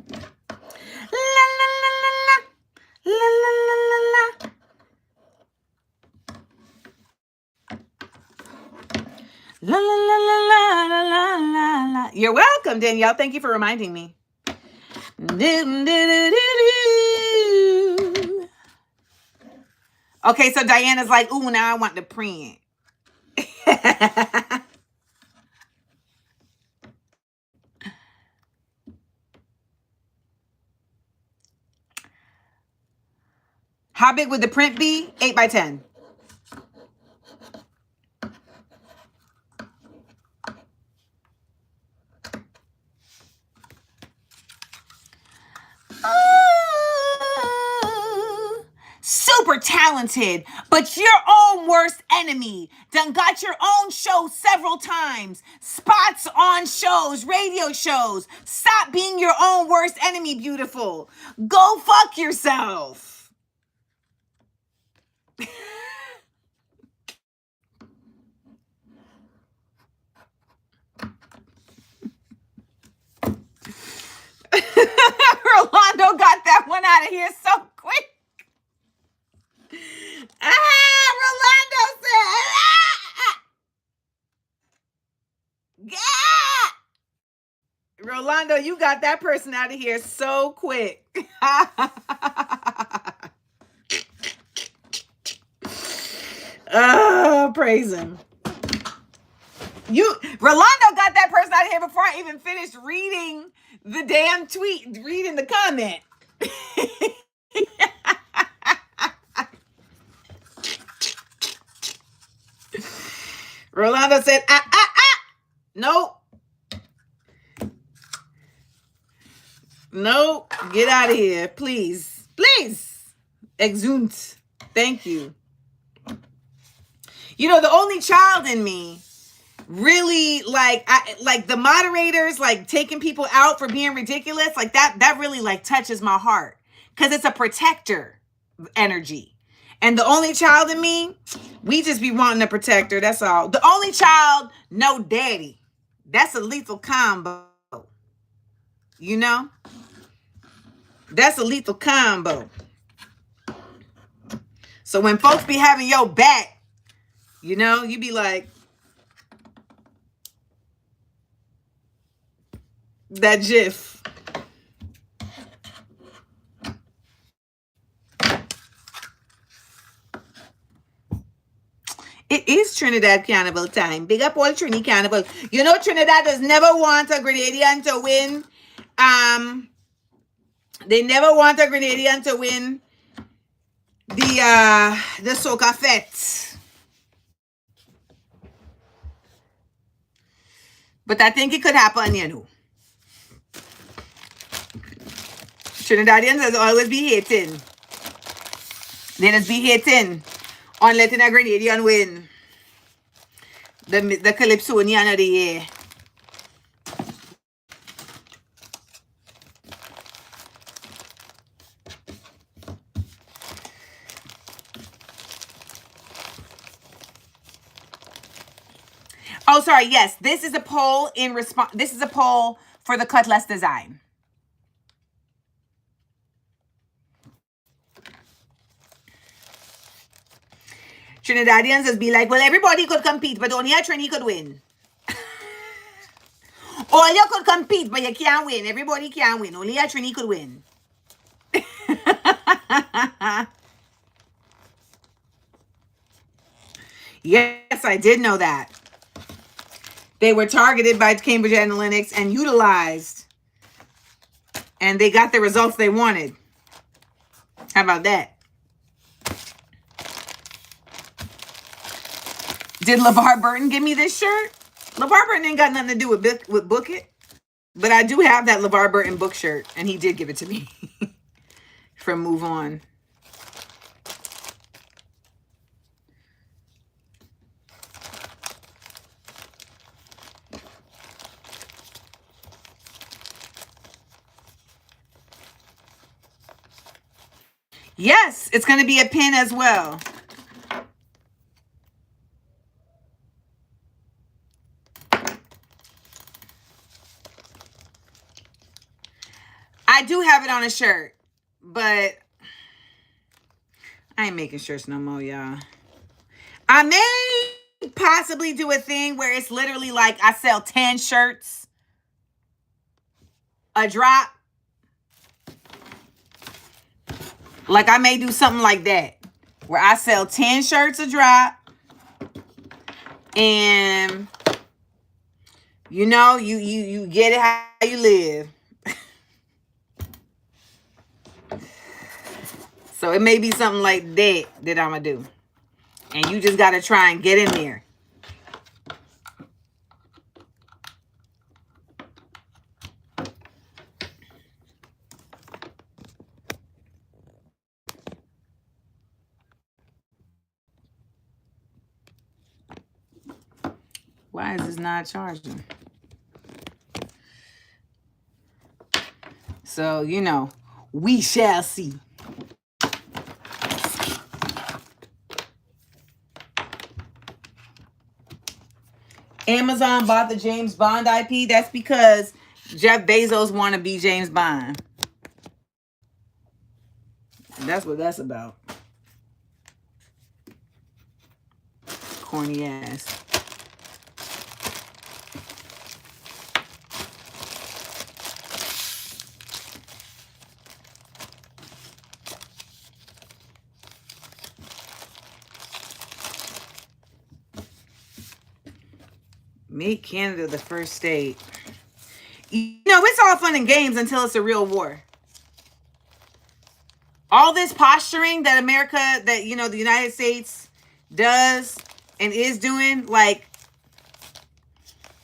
La la la la la. La la la la la. La la la la la la la la. You're welcome, Danielle. Thank you for reminding me. Okay, so Diana's like, ooh, now I want the print. How big would the print be? 8 by 10. Super talented, but your own worst enemy. Done got your own show several times. Spots on shows, radio shows. Stop being your own worst enemy, beautiful. Go fuck yourself. Rolando got that one out of here so quick. Rolando said, Rolando, you got that person out of here so quick. Praise him. Rolando got that person out of here before I even finished reading the damn tweet, reading the comment. Rolando said, nope. No, get out of here, please. Please. Exunt. Thank you. You know, the only child in me really like the moderators like taking people out for being ridiculous. Like that really like touches my heart because it's a protector energy. And the only child in me, we just be wanting a protector. That's all. The only child, no daddy. That's a lethal combo. You know? That's a lethal combo. So when folks be having your back, you know, you be like, that GIF. It is Trinidad Carnival time. Big up all Trini Carnival. You know Trinidad does never want a Grenadian to win. They never want a Grenadian to win the Soca Fete. But I think it could happen, you know. Trinidadians has always be hating. They just be hating on letting a Grenadian win the Calypsonian of the year. Oh, sorry. Yes, this is a poll in response. This is a poll for the Cutlass design. Trinidadians just be like, well, everybody could compete, but only a Trini could win. All you could compete, but you can't win. Everybody can't win. Only a Trini could win. Yes, I did know that. They were targeted by Cambridge Analytica and utilized. And they got the results they wanted. How about that? Did LeVar Burton give me this shirt? LeVar Burton ain't got nothing to do with Book It. But I do have that LeVar Burton book shirt. And he did give it to me. From Move On. Yes, it's going to be a pin as well. I do have it on a shirt, but I ain't making shirts no more, y'all. I may possibly do a thing where it's literally like I sell 10 shirts a drop. Like I may do something like that where I sell 10 shirts a drop. And you know, you get it how you live. So it may be something like that I'm going to do. And you just got to try and get in there. Why is this not charging? So, you know, we shall see. Amazon bought the James Bond IP. That's because Jeff Bezos want to be James Bond. That's what that's about. Corny ass. Make Canada the first state. You know, it's all fun and games until it's a real war. All this posturing that America, that, you know, the United States does and is doing, like,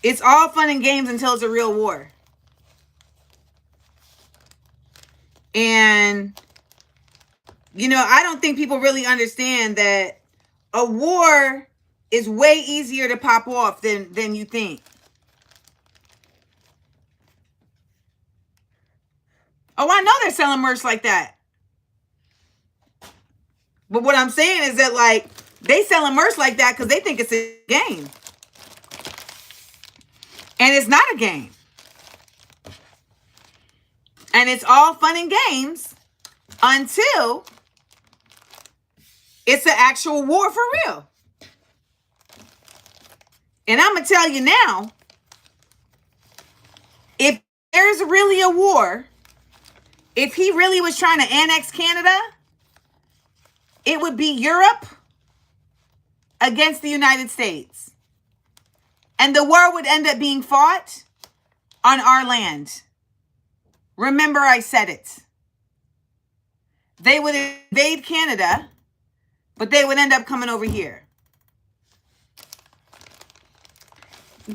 It's all fun and games until it's a real war. And, you know, I don't think people really understand that a war is way easier to pop off than you think. Oh, I know they're selling merch like that. But what I'm saying is that, like, they selling merch like that because they think it's a game. And it's not a game. And it's all fun and games until it's an actual war for real. And I'm going to tell you now, if there's really a war, if he really was trying to annex Canada, it would be Europe against the United States. And the war would end up being fought on our land. Remember, I said it. They would invade Canada, but they would end up coming over here.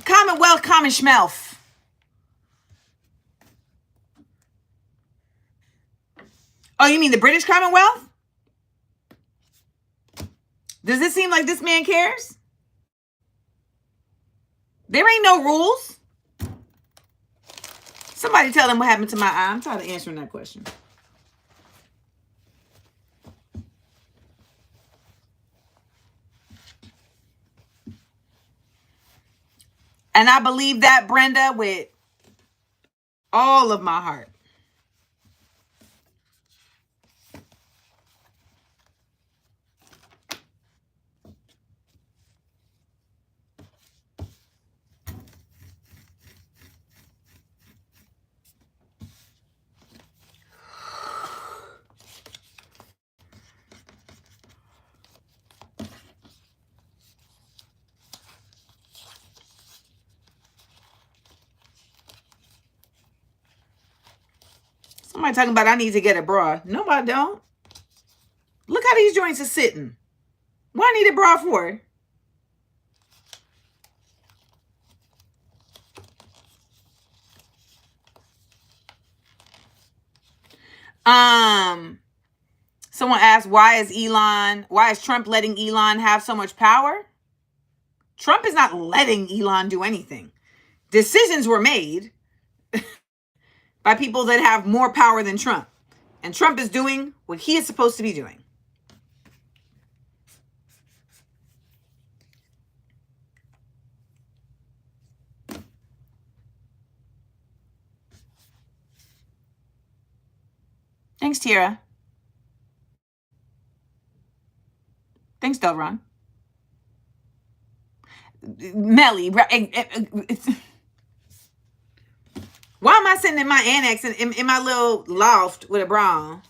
Commonwealth, common schmelf. Oh, you mean the British Commonwealth? Does it seem like this man cares? There ain't no rules. Somebody tell them what happened to my eye. I'm tired of answering that question. And I believe that, Brenda, with all of my heart. Somebody talking about I need to get a bra. No, I don't. Look how these joints are sitting. What I need a bra for? Someone asked, why is Trump letting Elon have so much power? Trump is not letting Elon do anything. Decisions were made by people that have more power than Trump. And Trump is doing what he is supposed to be doing. Thanks, Tira. Thanks, Delron. Melly. Why am I sitting in my annex in my little loft with a bra on?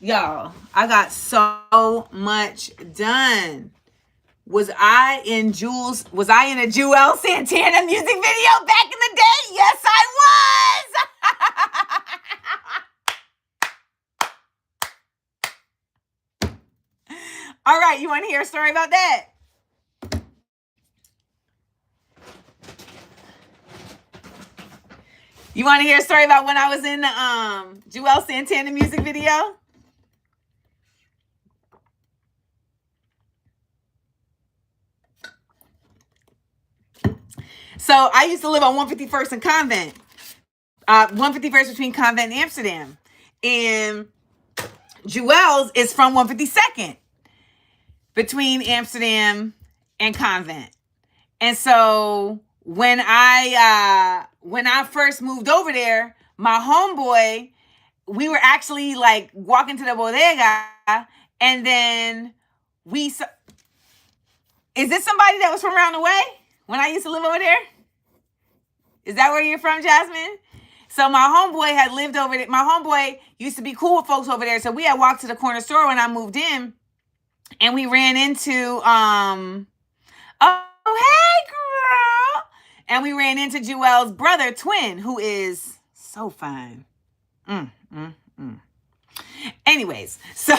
Y'all, I got so much done. Was I in a Juelz Santana music video back in the day? Yes, I was. All right, you want to hear a story about that? You want to hear a story about when I was in the Juelz Santana music video? So I used to live on 151st and Convent. 151st between Convent and Amsterdam. And Juelz is from 152nd between Amsterdam and Convent. And so when I first moved over there, my homeboy, we were actually like walking to the bodega, and then is this somebody that was from around the way when I used to live over there? Is that where you're from, Jasmine? So my homeboy had lived over there. My homeboy used to be cool with folks over there. So we had walked to the corner store when I moved in, and we ran into, oh, hey, girl. And we ran into Juelz's brother, twin, who is so fine. Anyways, so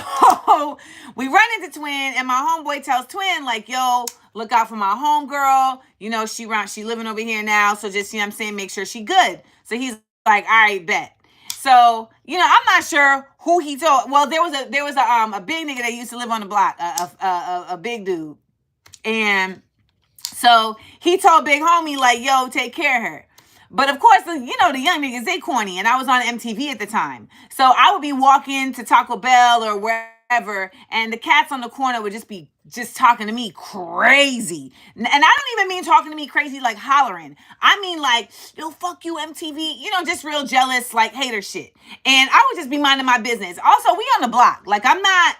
we run into Twin, and my homeboy tells Twin, like, yo, look out for my homegirl. You know, she living over here now. So just, you know what I'm saying, make sure she good. So he's like, all right, bet. So, you know, I'm not sure who he told. Well, there was a big nigga that used to live on the block, a big dude. And so he told big homie, like, yo, take care of her. But of course, you know, the young niggas, they corny. And I was on MTV at the time. So I would be walking to Taco Bell or wherever, and the cats on the corner would just be talking to me crazy. And I don't even mean talking to me crazy like hollering. I mean like, yo, fuck you, MTV. You know, just real jealous, like hater shit. And I would just be minding my business. Also, we on the block. Like, I'm not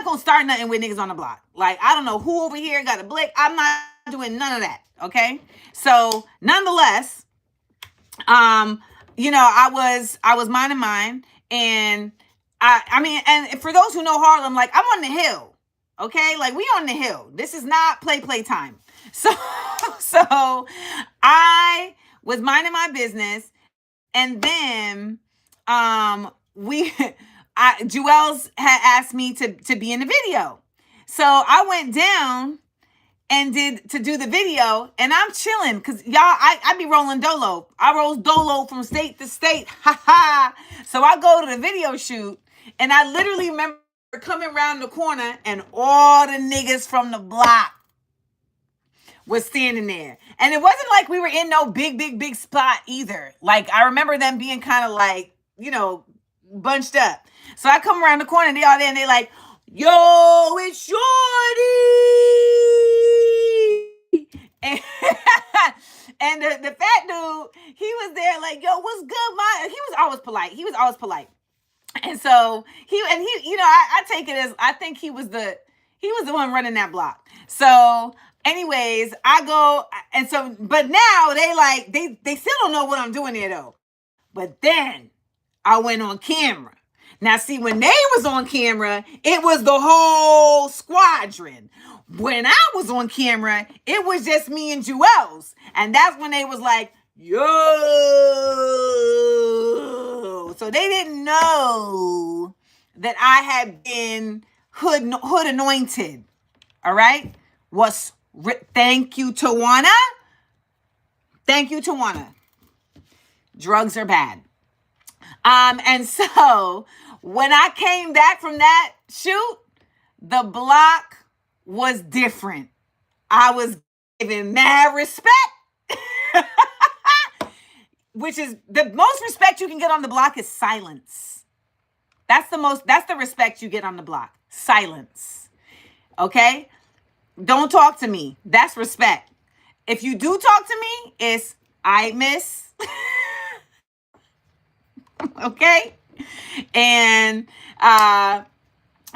gonna start nothing with niggas on the block. Like, I don't know who over here got a blick. I'm not doing none of that. Okay. So nonetheless, you know, I was minding mine, and I mean, and for those who know Harlem, like, I'm on the hill, okay? Like, we on the hill. This is not play time. So I was minding my business, and then, Juelz had asked me to be in the video. So I went down and do the video, and I'm chilling because y'all, I be rolling dolo. I roll dolo from state to state. Ha ha. So I go to the video shoot, and I literally remember coming around the corner, and all the niggas from the block was standing there. And it wasn't like we were in no big spot either. Like, I remember them being kind of like, you know, bunched up. So I come around the corner, and they all there, and they like, yo, it's Shorty. And the fat dude, he was there like, yo, what's good, he was always polite. And so he, you know, I take it as, I think he was the one running that block. So anyways, I go, and so, but now they like, they still don't know what I'm doing there though. But then I went on camera. Now, see, when they was on camera, it was the whole squadron. When I was on camera, it was just me and Juelz. And that's when they was like, yo. So they didn't know that I had been hood anointed. All right? Thank you, Tawana. Thank you, Tawana. Drugs are bad. And so when I came back from that shoot, the block was different. I was given mad respect, which is the most respect you can get on the block is silence. That's the respect you get on the block. Silence. Okay? Don't talk to me. That's respect. If you do talk to me, it's, I miss. Okay? And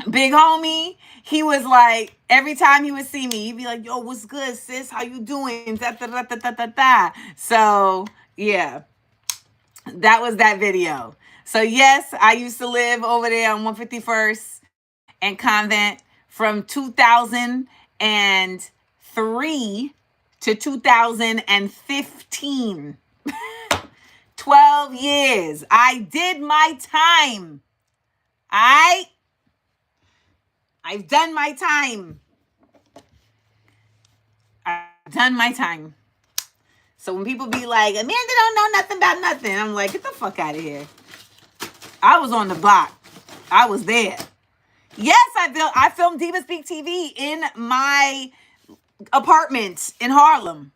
big homie, he was like, every time he would see me, he'd be like, yo, what's good, sis? How you doing? Da, da, da, da, da, da, da. So yeah, that was that video. So yes, I used to live over there on 151st and Convent from 2003 to 2015. 12 years. I did my time. I've done my time. I've done my time. So when people be like, Amanda don't know nothing about nothing, I'm like, get the fuck out of here. I was on the block. I was there. Yes, I filmed Diva Speak TV in my apartment in Harlem.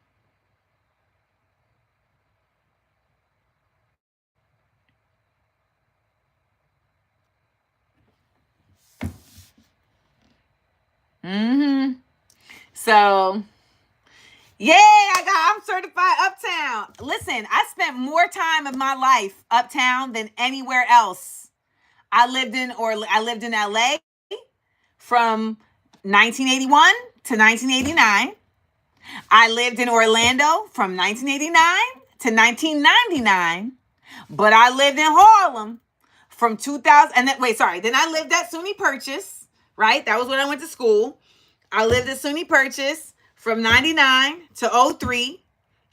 So, yeah, I'm certified uptown. Listen, I spent more time of my life uptown than anywhere else. I lived in LA from 1981 to 1989. I lived in Orlando from 1989 to 1999. But I lived in Harlem from 2000. And then I lived at SUNY Purchase, right? That was when I went to school. I lived at SUNY Purchase from 99 to 03.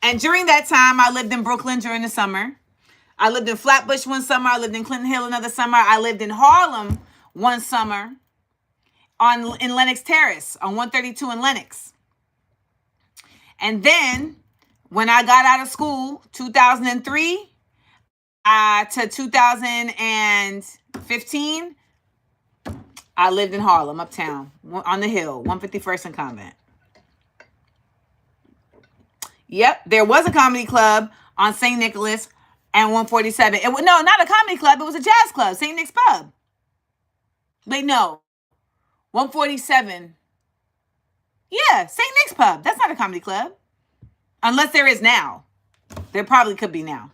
And during that time, I lived in Brooklyn during the summer. I lived in Flatbush one summer. I lived in Clinton Hill another summer. I lived in Harlem one summer in Lenox Terrace on 132 in Lenox. And then when I got out of school, 2003 to 2015, I lived in Harlem, uptown, on the hill, 151st and Convent. Yep, there was a comedy club on St. Nicholas and 147. No, not a comedy club. It was a jazz club, St. Nick's Pub. Wait, no. 147. Yeah, St. Nick's Pub. That's not a comedy club. Unless there is now. There probably could be now.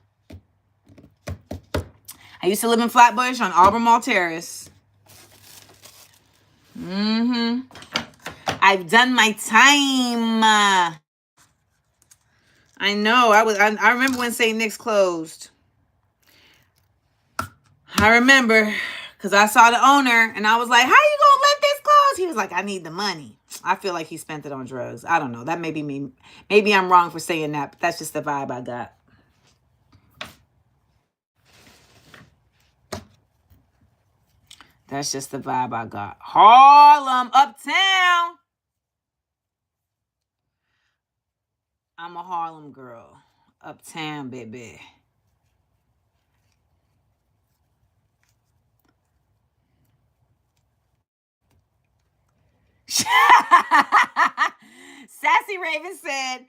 I used to live in Flatbush on Albemarle Terrace. I've done my time. I know. I remember when St. Nick's closed. I remember because I saw the owner and I was like, how you gonna let this close? He was like, I need the money. I feel like he spent it on drugs. I don't know. That may be me. Maybe I'm wrong for saying that, but that's just the vibe I got. That's just the vibe I got. Harlem, uptown. I'm a Harlem girl. Uptown, baby. Sassy Raven said,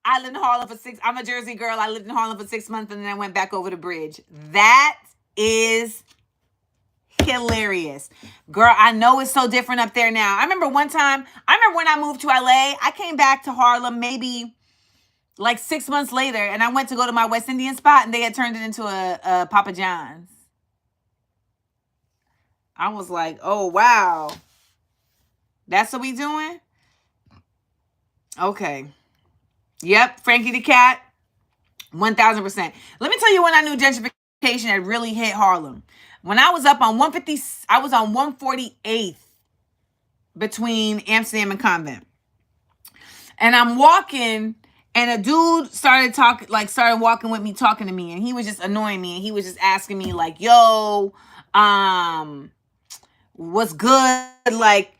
I lived in Harlem for I'm a Jersey girl. I lived in Harlem for 6 months and then I went back over the bridge. That is hilarious. Girl, I know it's so different up there now. I remember when I moved to LA, I came back to Harlem maybe like 6 months later and I went to go to my West Indian spot and they had turned it into a Papa John's. I was like, oh, wow. That's what we doing? Okay. Yep, Frankie the Cat, 1,000%. Let me tell you when I knew gentrification had really hit Harlem. When I was up on 150, I was on 148th between Amsterdam and Convent. And I'm walking, and a dude started walking with me, talking to me, and he was just annoying me, and he was just asking me like, yo, what's good? Like,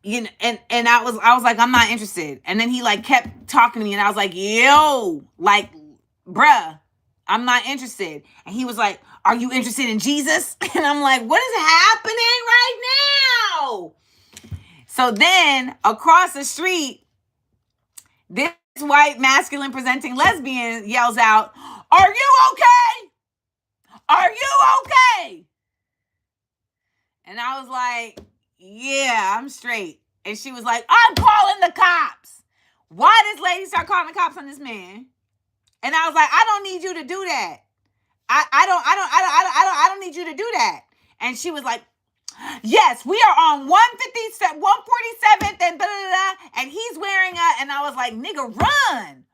you know, and I was like, I'm not interested. And then he like kept talking to me and I was like, yo, like, bruh, I'm not interested. And he was like, are you interested in Jesus? And I'm like, what is happening right now? So then across the street, this white masculine presenting lesbian yells out, are you okay? Are you okay? And I was like, yeah, I'm straight. And she was like, I'm calling the cops. Why this lady start calling the cops on this man? And I was like, I don't need you to do that. I don't need you to do that. And she was like, yes, we are on 147th and blah, blah, blah, and he's wearing and I was like, nigga, run.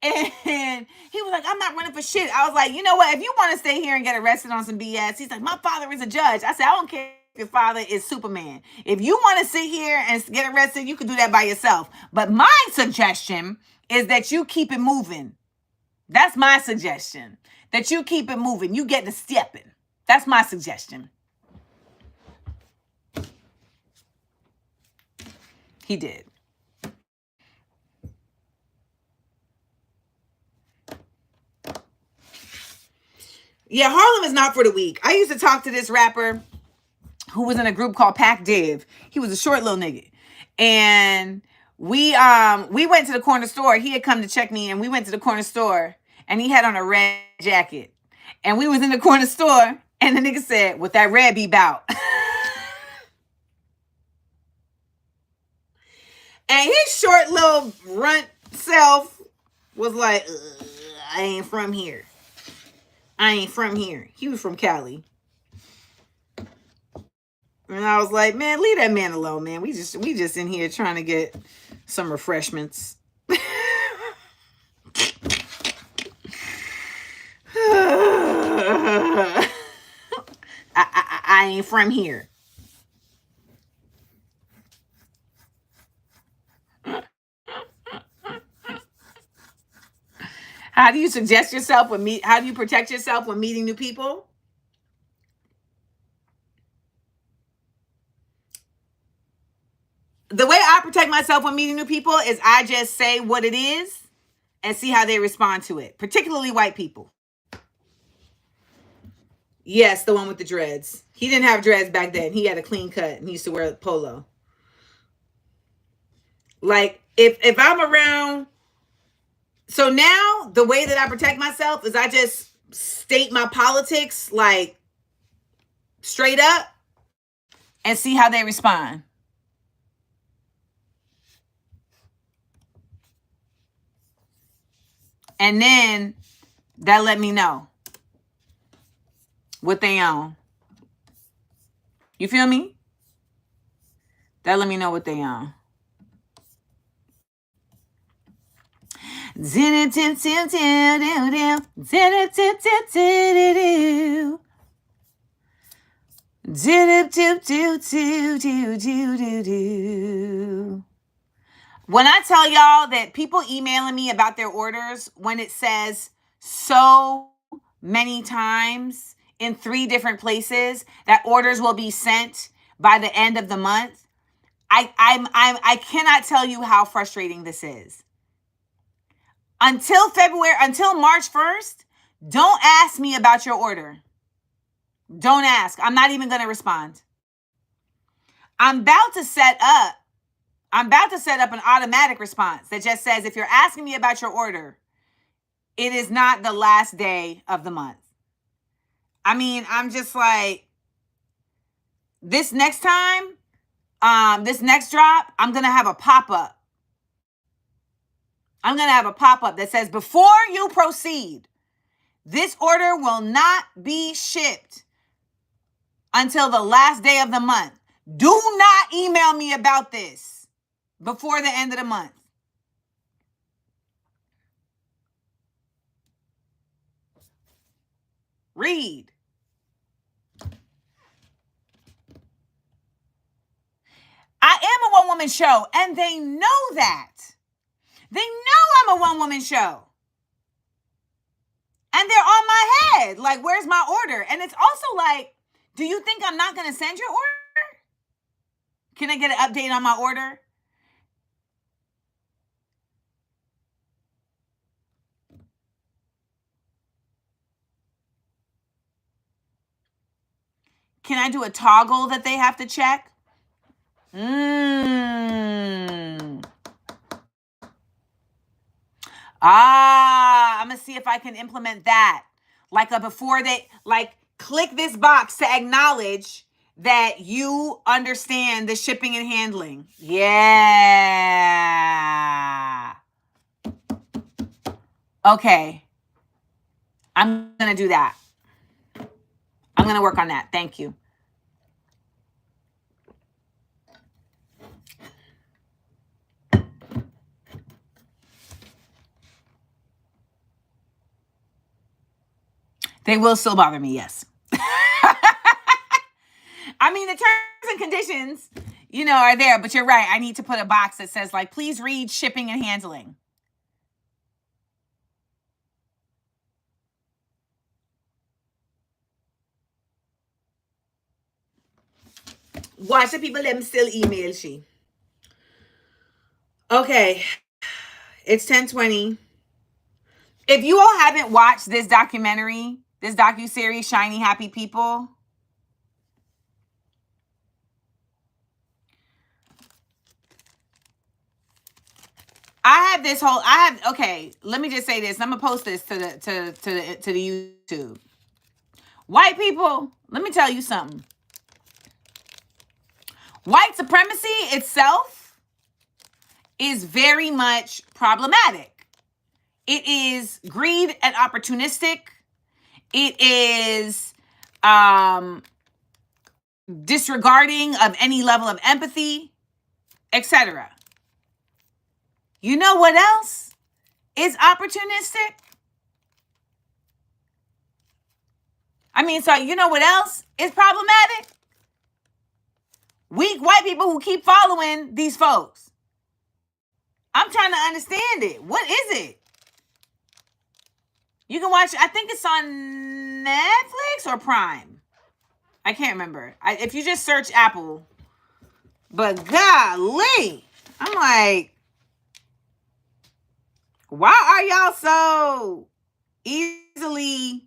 And he was like, I'm not running for shit. I was like, you know what? If you want to stay here and get arrested on some BS, he's like, my father is a judge. I said, I don't care if your father is Superman. If you want to sit here and get arrested, you can do that by yourself. But my suggestion is that you keep it moving. That's my suggestion. That you keep it moving. You get to stepping. That's my suggestion. He did. Yeah, Harlem is not for the weak. I used to talk to this rapper who was in a group called Pac Div. He was a short little nigga. And we went to the corner store. He had come to check me and we went to the corner store and he had on a red jacket. And we was in the corner store and the nigga said, what that red be bout? And his short little runt self was like, I ain't from here. He was from Cali. And I was like, man, leave that man alone, man. We just in here trying to get some refreshments. I ain't from here. How do you suggest yourself when how do you protect yourself when meeting new people? The way I protect myself when meeting new people is I just say what it is and see how they respond to it, particularly white people. Yes, the one with the dreads. He didn't have dreads back then. He had a clean cut and he used to wear a polo. Like if I'm around, so now the way that I protect myself is I just state my politics like straight up and see how they respond. And then that let me know what they on. You feel me? That let me know what they on. When I tell y'all that people emailing me about their orders, when it says so many times in 3 different places that orders will be sent by the end of the month, I cannot tell you how frustrating this is. Until March 1st, don't ask me about your order. Don't ask. I'm not even going to respond. I'm about to set up an automatic response that just says, if you're asking me about your order, it is not the last day of the month. I mean, I'm just like, this next time, this next drop, I'm going to have a pop-up. I'm going to have a pop-up that says, before you proceed, this order will not be shipped until the last day of the month. Do not email me about this before the end of the month. Read. I am a one-woman show, and they know that. They know I'm a one-woman show. And they're on my head. Like, where's my order? And it's also like, do you think I'm not going to send your order? Can I get an update on my order? Can I do a toggle that they have to check? I'm going to see if I can implement that. Like click this box to acknowledge that you understand the shipping and handling. Yeah. Okay. I'm going to do that. I'm going to work on that. Thank you. They will still bother me, yes. I mean, the terms and conditions, are there, but you're right. I need to put a box that says, like, please read shipping and handling. Watch the people, them still email she. Okay. It's 10:20. If you all haven't watched this documentary, this docuseries, Shiny Happy People, okay, let me just say this. I'm going to post this to the YouTube. White people, let me tell you something. White supremacy itself is very much problematic. It is greed and opportunistic. It is disregarding of any level of empathy, etc. You know what else is opportunistic? I mean, so you know what else is problematic? Weak white people who keep following these folks. I'm trying to understand it. What is it? You can watch, I think it's on Netflix or Prime. I can't remember. If you just search Apple. But golly, I'm like, why are y'all so easily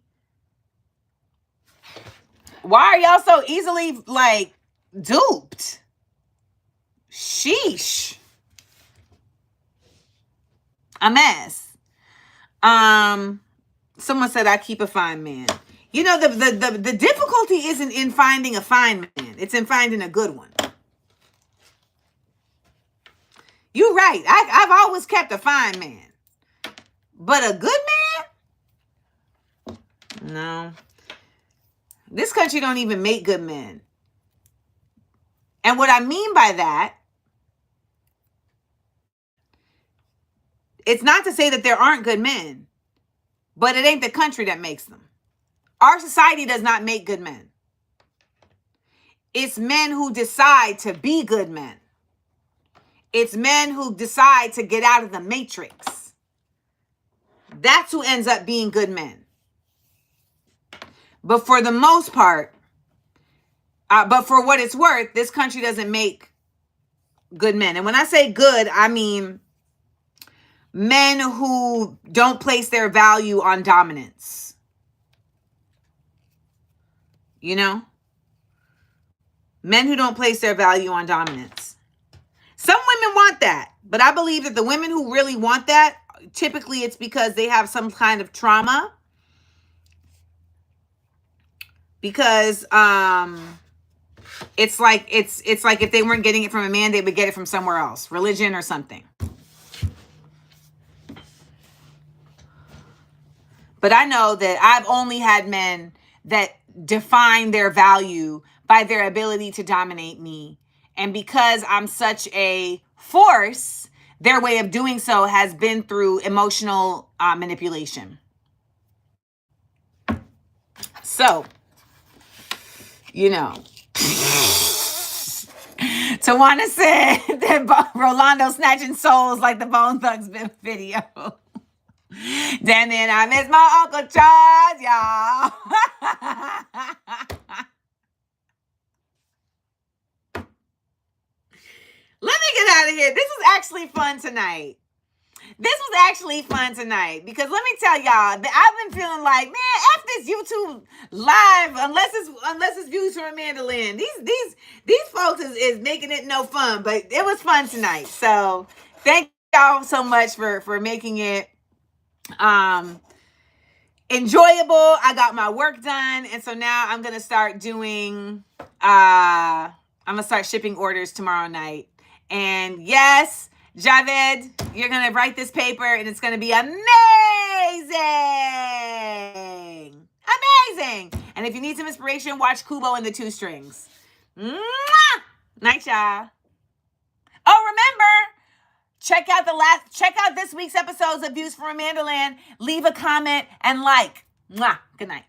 like duped? Sheesh. A mess. Someone said I keep a fine man. You know, the difficulty isn't in finding a fine man. It's in finding a good one. You're right. I've always kept a fine man. But a good man? No. This country don't even make good men. And what I mean by that, it's not to say that there aren't good men, but it ain't the country that makes them. Our society does not make good men. It's men who decide to be good men. It's men who decide to get out of the matrix. That's who ends up being good men. But for the most part, but for what it's worth, this country doesn't make good men. And when I say good, I mean men who don't place their value on dominance. You know? Men who don't place their value on dominance. Some women want that, but I believe that the women who really want that, typically it's because they have some kind of trauma. Because it's like if they weren't getting it from a man, they would get it from somewhere else, religion or something. But I know that I've only had men that define their value by their ability to dominate me. And because I'm such a force, their way of doing so has been through emotional manipulation. So, you know, Tawana said that Rolando snatching souls like the Bone Thugs video. Then I miss my Uncle Charles, y'all. Let me get out of here. This was actually fun tonight. Because let me tell y'all that I've been feeling like, man, F this YouTube live unless it's views from Amanda Lynn. These folks is making it no fun, but it was fun tonight. So thank y'all so much for making it enjoyable. I got my work done, and so now I'm gonna start doing I'm gonna start shipping orders tomorrow night. And yes, Javed, you're going to write this paper and it's going to be amazing. Amazing. And if you need some inspiration, watch Kubo and the Two Strings. Mwah! Night, y'all. Oh, remember, check out this week's episodes of Views from Amanda Land. Leave a comment and like. Mwah! Good night.